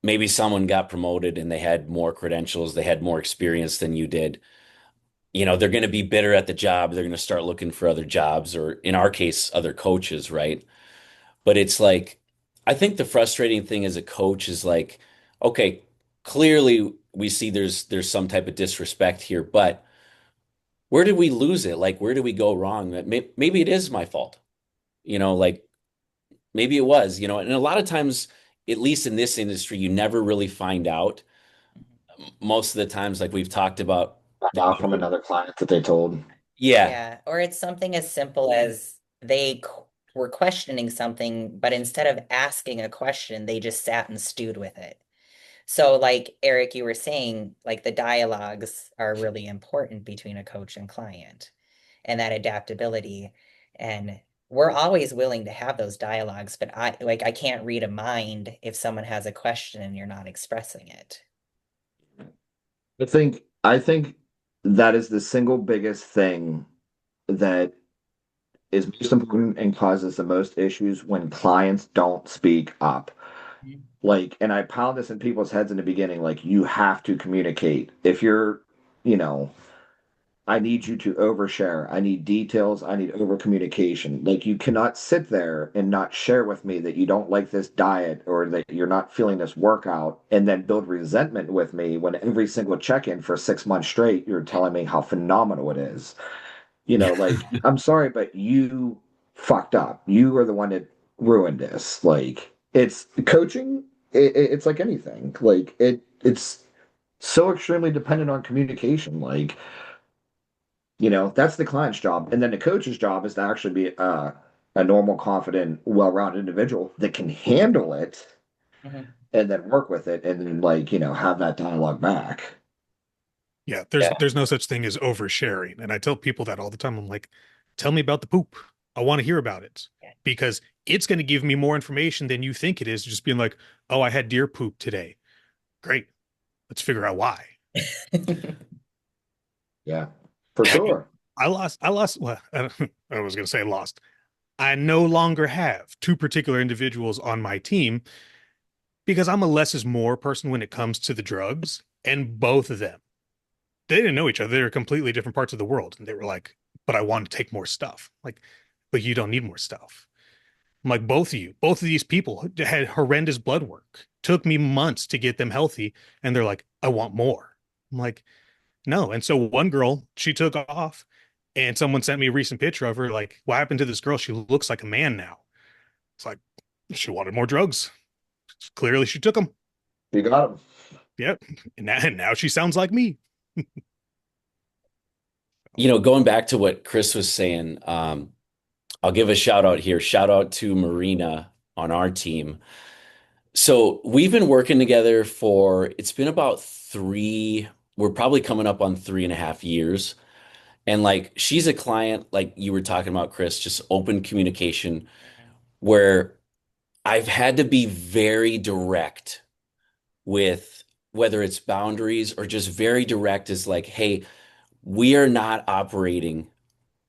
maybe someone got promoted and they had more credentials, they had more experience than you did. They're going to be bitter at the job. They're going to start looking for other jobs, or in our case, other coaches, right? But it's like, I think the frustrating thing as a coach is like, okay, clearly we see there's some type of disrespect here, but where did we lose it? Like, where did we go wrong? That maybe it is my fault. Like maybe it was, and a lot of times, at least in this industry, you never really find out. Most of the times, like we've talked about, Off from another client that they told. yeah, Yeah, or it's something as simple as were questioning something, but instead of asking a question, they just sat and stewed with it. So, like Eric, you were saying, like the dialogues are really important between a coach and client and that adaptability. And we're always willing to have those dialogues, but I can't read a mind if someone has a question and you're not expressing it. I think that is the single biggest thing that is most important and causes the most issues when clients don't speak up. Mhm. Like, and I pound this in people's heads in the beginning, like you have to communicate. If you're, you know, I need you to overshare. I need details. I need over communication. Like you cannot sit there and not share with me that you don't like this diet or that you're not feeling this workout and then build resentment with me when every single check-in for 6 months straight, you're telling me how phenomenal it is. Like I'm sorry, but you fucked up. You are the one that ruined this. Like it's coaching. It's like anything. Like it's so extremely dependent on communication. Like that's the client's job, and then the coach's job is to actually be a normal, confident, well-rounded individual that can handle it Mhm. and then work with it and then like, have that dialogue back. Yeah, Yeah. there's no such thing as oversharing. And I tell people that all the time. I'm like, tell me about the poop. I want to hear about it Yeah. because it's going to give me more information than you think it is. Just being like, oh, I had deer poop today. Great. Let's figure out why. Yeah, for I mean, sure. well, I was going to say lost. I no longer have two particular individuals on my team because I'm a less is more person when it comes to the drugs. And both of them, they didn't know each other. They were completely different parts of the world. And they were like, but I want to take more stuff. Like, but you don't need more stuff. I'm like, both of these people had horrendous blood work. Took me months to get them healthy. And they're like, I want more. I'm like, no. And so one girl, she took off and someone sent me a recent picture of her. Like, what happened to this girl? She looks like a man now. It's like, she wanted more drugs. Clearly, she took them. You got him. Yep. And now she sounds like me. Going back to what Chris was saying, I'll give a shout out here. Shout out to Marina on our team. So we've been working together it's been about we're probably coming up on 3.5 years. And like she's a client, like you were talking about, Chris, just open communication where I've had to be very direct with whether it's boundaries or just very direct is like, hey, we are not operating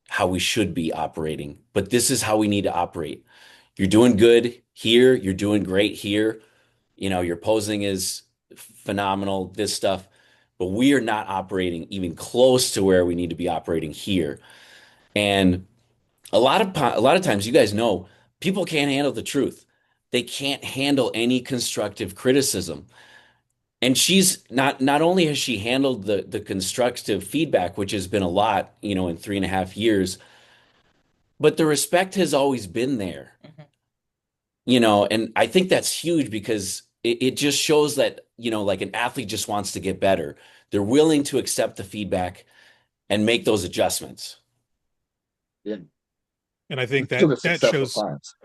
how we should be operating, but this is how we need to operate. You're doing good here, you're doing great here. Your posing is phenomenal, this stuff, but we are not operating even close to where we need to be operating here. And a lot of times, you guys know, people can't handle the truth. They can't handle any constructive criticism. And she's not only has she handled the constructive feedback, which has been a lot, in 3.5 years, but the respect has always been there. Mhm. And I think that's huge because it just shows that, like an athlete just wants to get better. They're willing to accept the feedback and make those adjustments. Yeah. And I think To that the that successful shows, clients.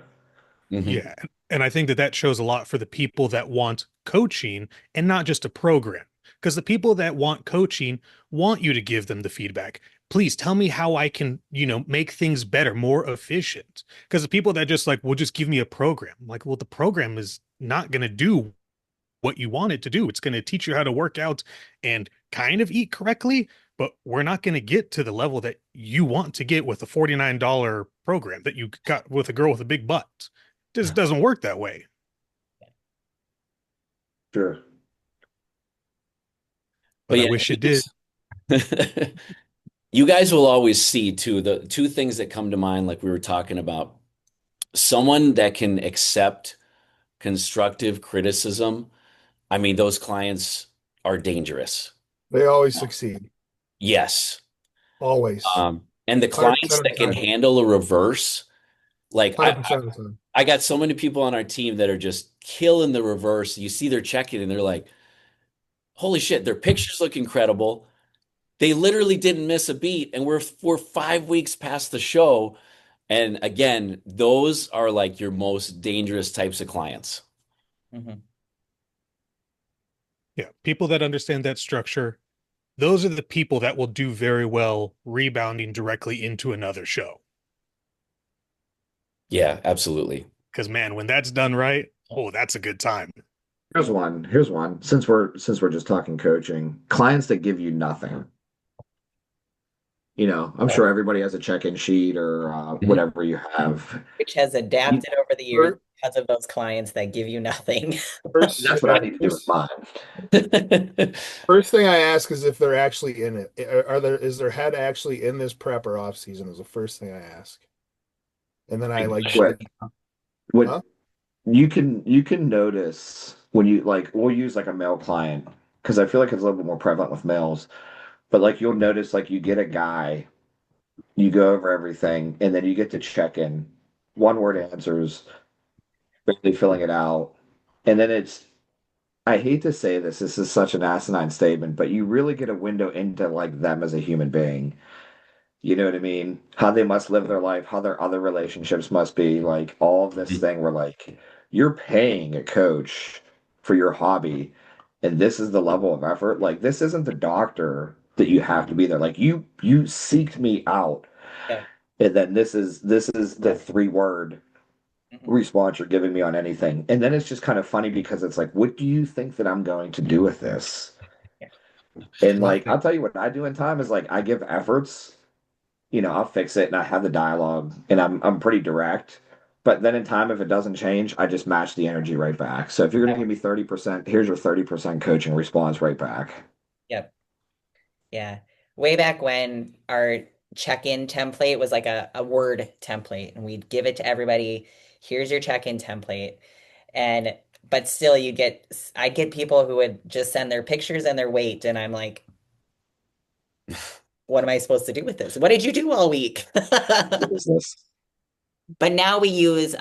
Mhm. yeah. And I think that shows a lot for the people that want coaching and not just a program. Because the people that want coaching want you to give them the feedback. Please tell me how I can, make things better, more efficient. Because the people that just like, will just give me a program. I'm like, well, the program is not going to do what you want it to do. It's going to teach you how to work out and kind of eat correctly, but we're not going to get to the level that you want to get with a $49 program that you got with a girl with a big butt. It just doesn't work that way. Sure. But But I yeah, wish it did. you guys will always see too, the two things that come to mind, like we were talking about, someone that can accept constructive criticism. I mean, those clients are dangerous. They always succeed. Yes. Always. And the 100% clients of the that can time. handle a reverse, like 100% of the time. I got so many people on our team that are just killing the reverse. You see their check-in and they're like, holy shit, their pictures look incredible. They literally didn't miss a beat, and we're 5 weeks past the show. And again, those are like your most dangerous types of clients. Mhm. Yeah. People that understand that structure, those are the people that will do very well rebounding directly into another show. Yeah, absolutely. Because man, when that's done right, oh, that's a good time. Here's one. Here's one. Since we're just talking coaching, clients that give you nothing. I'm sure everybody has a check-in sheet or Mhm. whatever you have. Which has You- adapted over the years Fir- because of those clients that give you nothing. First, That's what I need to do with first, mine. first thing I ask is if they're actually in it. Is their head actually in this prep or off season? Is the first thing I ask. And then I like, What what huh? you can notice when you like we'll use like a male client because I feel like it's a little bit more prevalent with males, but like you'll notice like you get a guy, you go over everything, and then you get to check in, one word answers, barely filling it out, and then I hate to say this is such an asinine statement, but you really get a window into like them as a human being. You know what I mean? How they must live their life, how their other relationships must be, like all of this thing where like you're paying a coach for your hobby and this is the level of effort. Like this isn't the doctor that you have to be there. Like you seeked me out Yeah. and then this is the 3 word Mhm. response you're giving me on anything. And then it's just kind of funny because it's like, what do you think that I'm going to do with this? Yeah. And My like I'll tell you what I do in time is like I give efforts, I'll fix it and I have the dialogue and I'm pretty direct. But then in time, if it doesn't change, I just match the energy right back. So if you're going to give me 30%, here's your 30% coaching response right back. Yep. Yeah. Way back when our check-in template was like a word template, and we'd give it to everybody. Here's your check-in template. And but still I'd get people who would just send their pictures and their weight, and I'm like, what am I supposed to do with this? What did you do all week? What is this? But now we use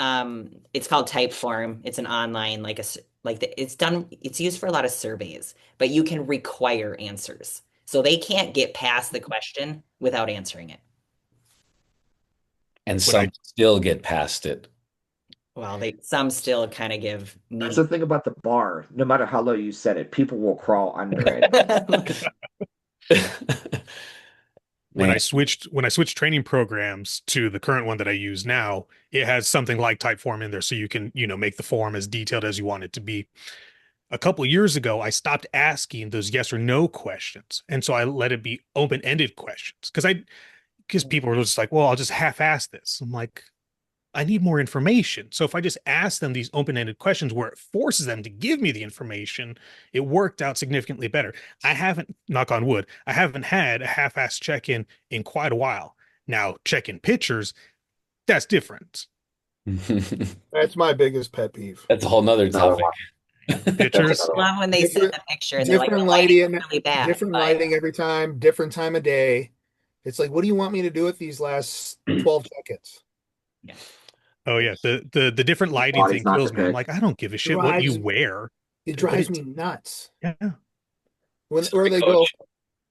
it's called Typeform. It's an online it's used for a lot of surveys, but you can require answers. So they can't get past the question without answering it. And When some I still get past it. Well, they some still kind of give That's the meaning. thing about the bar. No matter how low you set it, people will crawl under it. when Man, I switched training programs to the current one that I use now, it has something like Typeform in there, so you can make the form as detailed as you want it to be. A couple years ago, I stopped asking those yes or no questions, and so I let it be open-ended questions because people were just like, "Well, I'll just half-ass this." I'm like, I need more information. So if I just ask them these open-ended questions where it forces them to give me the information, it worked out significantly better. I haven't, knock on wood, I haven't had a half-ass check-in in quite a while. Now, check-in pictures, that's different. that's That's my biggest pet peeve. a whole nother Another topic. one. That's Pictures, another one. Love when they send Different the picture and they're like, different the lighting is lighting, really bad, different but lighting every time, different time of day. It's like, what do you want me to do with these last 12 seconds? yeah. oh yeah, the different lighting Body's thing not kills to me. I'm pick. like, I don't give a shit what you Drives wear, it but drives it's me nuts. yeah. Or Sorry, they go, coach.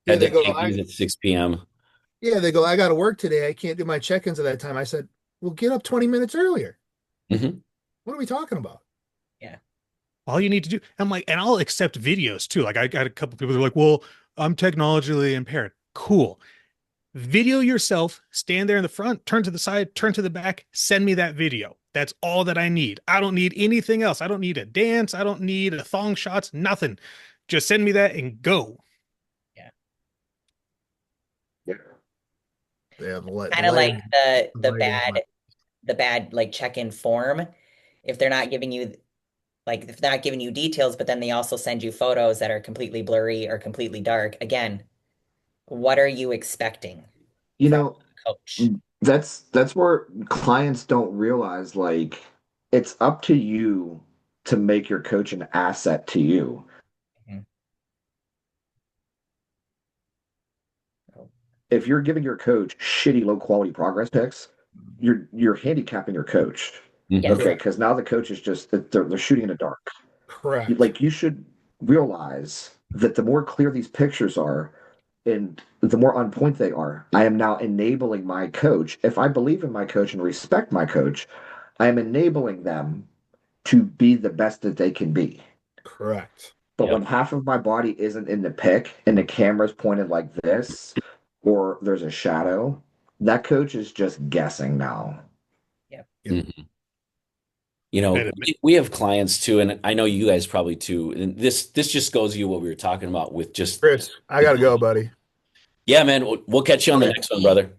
yeah, Had to they go, take these at 6 p.m. I got to work today. I can't do my check-ins at that time. I said, well, get up 20 minutes earlier. Hmm. What are we talking about? Yeah. All you need to do. I'm like, and I'll accept videos too. Like I got a couple people that are like, well, I'm technologically impaired. Cool. Video yourself, stand there in the front, turn to the side, turn to the back, send me that video. That's all that I need. I don't need anything else. I don't need a dance. I don't need a thong shots, nothing. Just send me that and go. Yeah. Yeah. Yeah, the Kind of like lighting, the the the lighting is my bad the bad like check-in form. If they're not giving you if they're not giving you details, but then they also send you photos that are completely blurry or completely dark. Again, what are you expecting You from know, a coach? that's where clients don't realize like it's up to you to make your coach an asset to you. Mhm. Oh, If you're giving your coach shitty low quality progress pics, you're handicapping your coach. yes. Hmm. Okay, correct. because now the coach is just they're shooting in the dark. Correct. Like you should realize that the more clear these pictures are and the more on point they are, I am now enabling my coach. If I believe in my coach and respect my coach, I am enabling them to be the best that they can be. Correct. But when Yep. half of my body isn't in the pic and the camera's pointed like this, or there's a shadow, that coach is just guessing now. Yep. Yep. Hmm. You know, And we have clients too, and I know you guys probably too. And this just goes to you what we were talking about with just, Chris, I gotta go, buddy. yeah, man. We'll catch you on the Okay. next one, brother.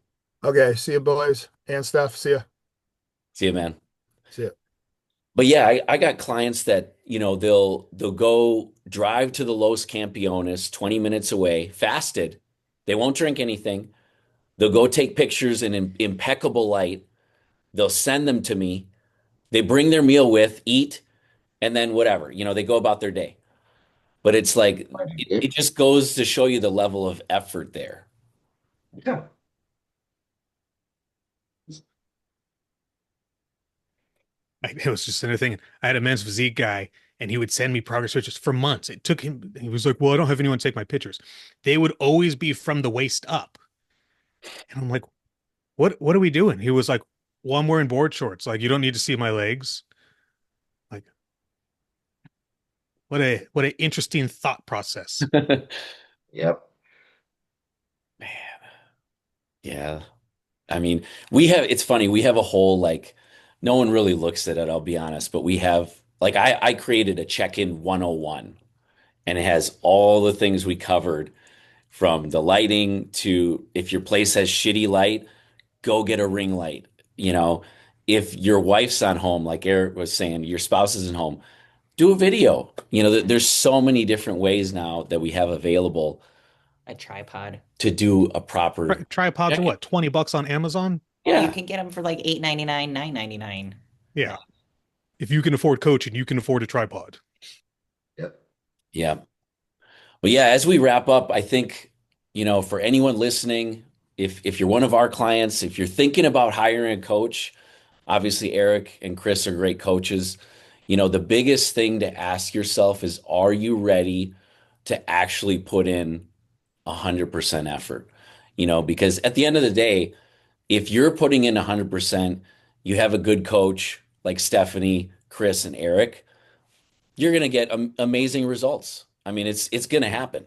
Okay. See you, boys and stuff. See ya. See you, man. See ya. But yeah, I got clients that, they'll go drive to the Los Campeones 20 minutes away, fasted. They won't drink anything. They'll go take pictures in impeccable light. They'll send them to me. They bring their meal with, eat, and then whatever, they go about their day. But it's like it just goes to show you the level of effort there. Yeah. it was just another thing. I had a men's physique guy, and he would send me progress pictures for months. It took him. He was like, "Well, I don't have anyone take my pictures." They would always be from the waist up. And I'm like, what are we doing? He was like, well, I'm wearing board shorts. Like, you don't need to see my legs. Like, what a interesting thought process. Yep. Man, yeah. I mean, it's funny, we have a whole like, no one really looks at it, I'll be honest, but we have like, I created a check-in 101 and it has all the things we covered from the lighting to if your place has shitty light, go get a ring light. You know, if your wife's on home, like Eric was saying, your spouse isn't home, do a video. You know, there's so many different ways now that we have available A tripod. to do a proper Tripods are check-in. what, 20 bucks on Amazon? Oh, you Yeah. can get them for like $8.99, $9.99. Yeah. If you can afford coaching, you can afford a tripod. Yep. Yeah. But yeah, as we wrap up, I think, for anyone listening, if you're one of our clients, if you're thinking about hiring a coach, obviously Eric and Chris are great coaches. The biggest thing to ask yourself is, are you ready to actually put in 100% effort? Because at the end of the day, if you're putting in 100%, you have a good coach like Stephanie, Chris, and Eric, you're going to get amazing results. I mean, it's going to happen.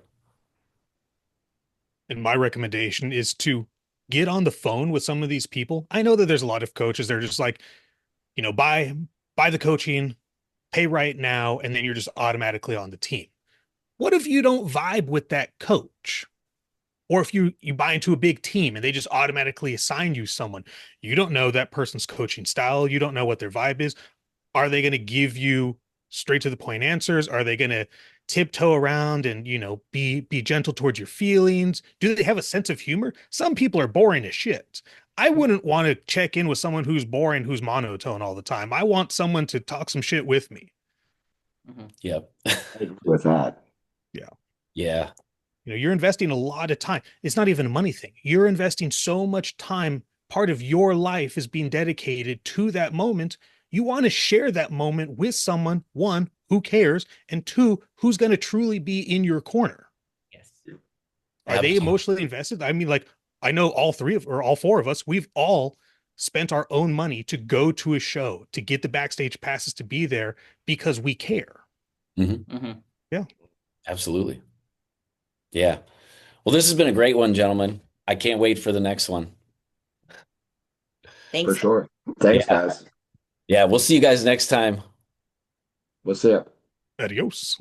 And my recommendation is to get on the phone with some of these people. I know that there's a lot of coaches, they're just like, buy the coaching, pay right now, and then you're just automatically on the team. What if you don't vibe with that coach? Or if you buy into a big team and they just automatically assign you someone, you don't know that person's coaching style, you don't know what their vibe is. Are they going to give you straight to the point answers? Are they going to tiptoe around and, be gentle towards your feelings? Do they have a sense of humor? Some people are boring as shit. I wouldn't want to check in with someone who's boring, who's monotone all the time. I want someone to talk some shit with me. Mhm. Yep. I agree with that. Yeah. Yeah. You're investing a lot of time. It's not even a money thing. You're investing so much time. Part of your life is being dedicated to that moment. You want to share that moment with someone, one, who cares, and two, who's going to truly be in your corner. Yes. Are they Absolutely. emotionally invested? I mean, like, I know all three of, or all four of us, we've all spent our own money to go to a show, to get the backstage passes to be there because we care. Mhm. Mhm. Yeah. Absolutely. Yeah. Well, this has been a great one, gentlemen. I can't wait for the next one. For Thanks. sure. Thanks, Yeah. guys. Yeah. We'll see you guys next time. We'll see ya. Adios.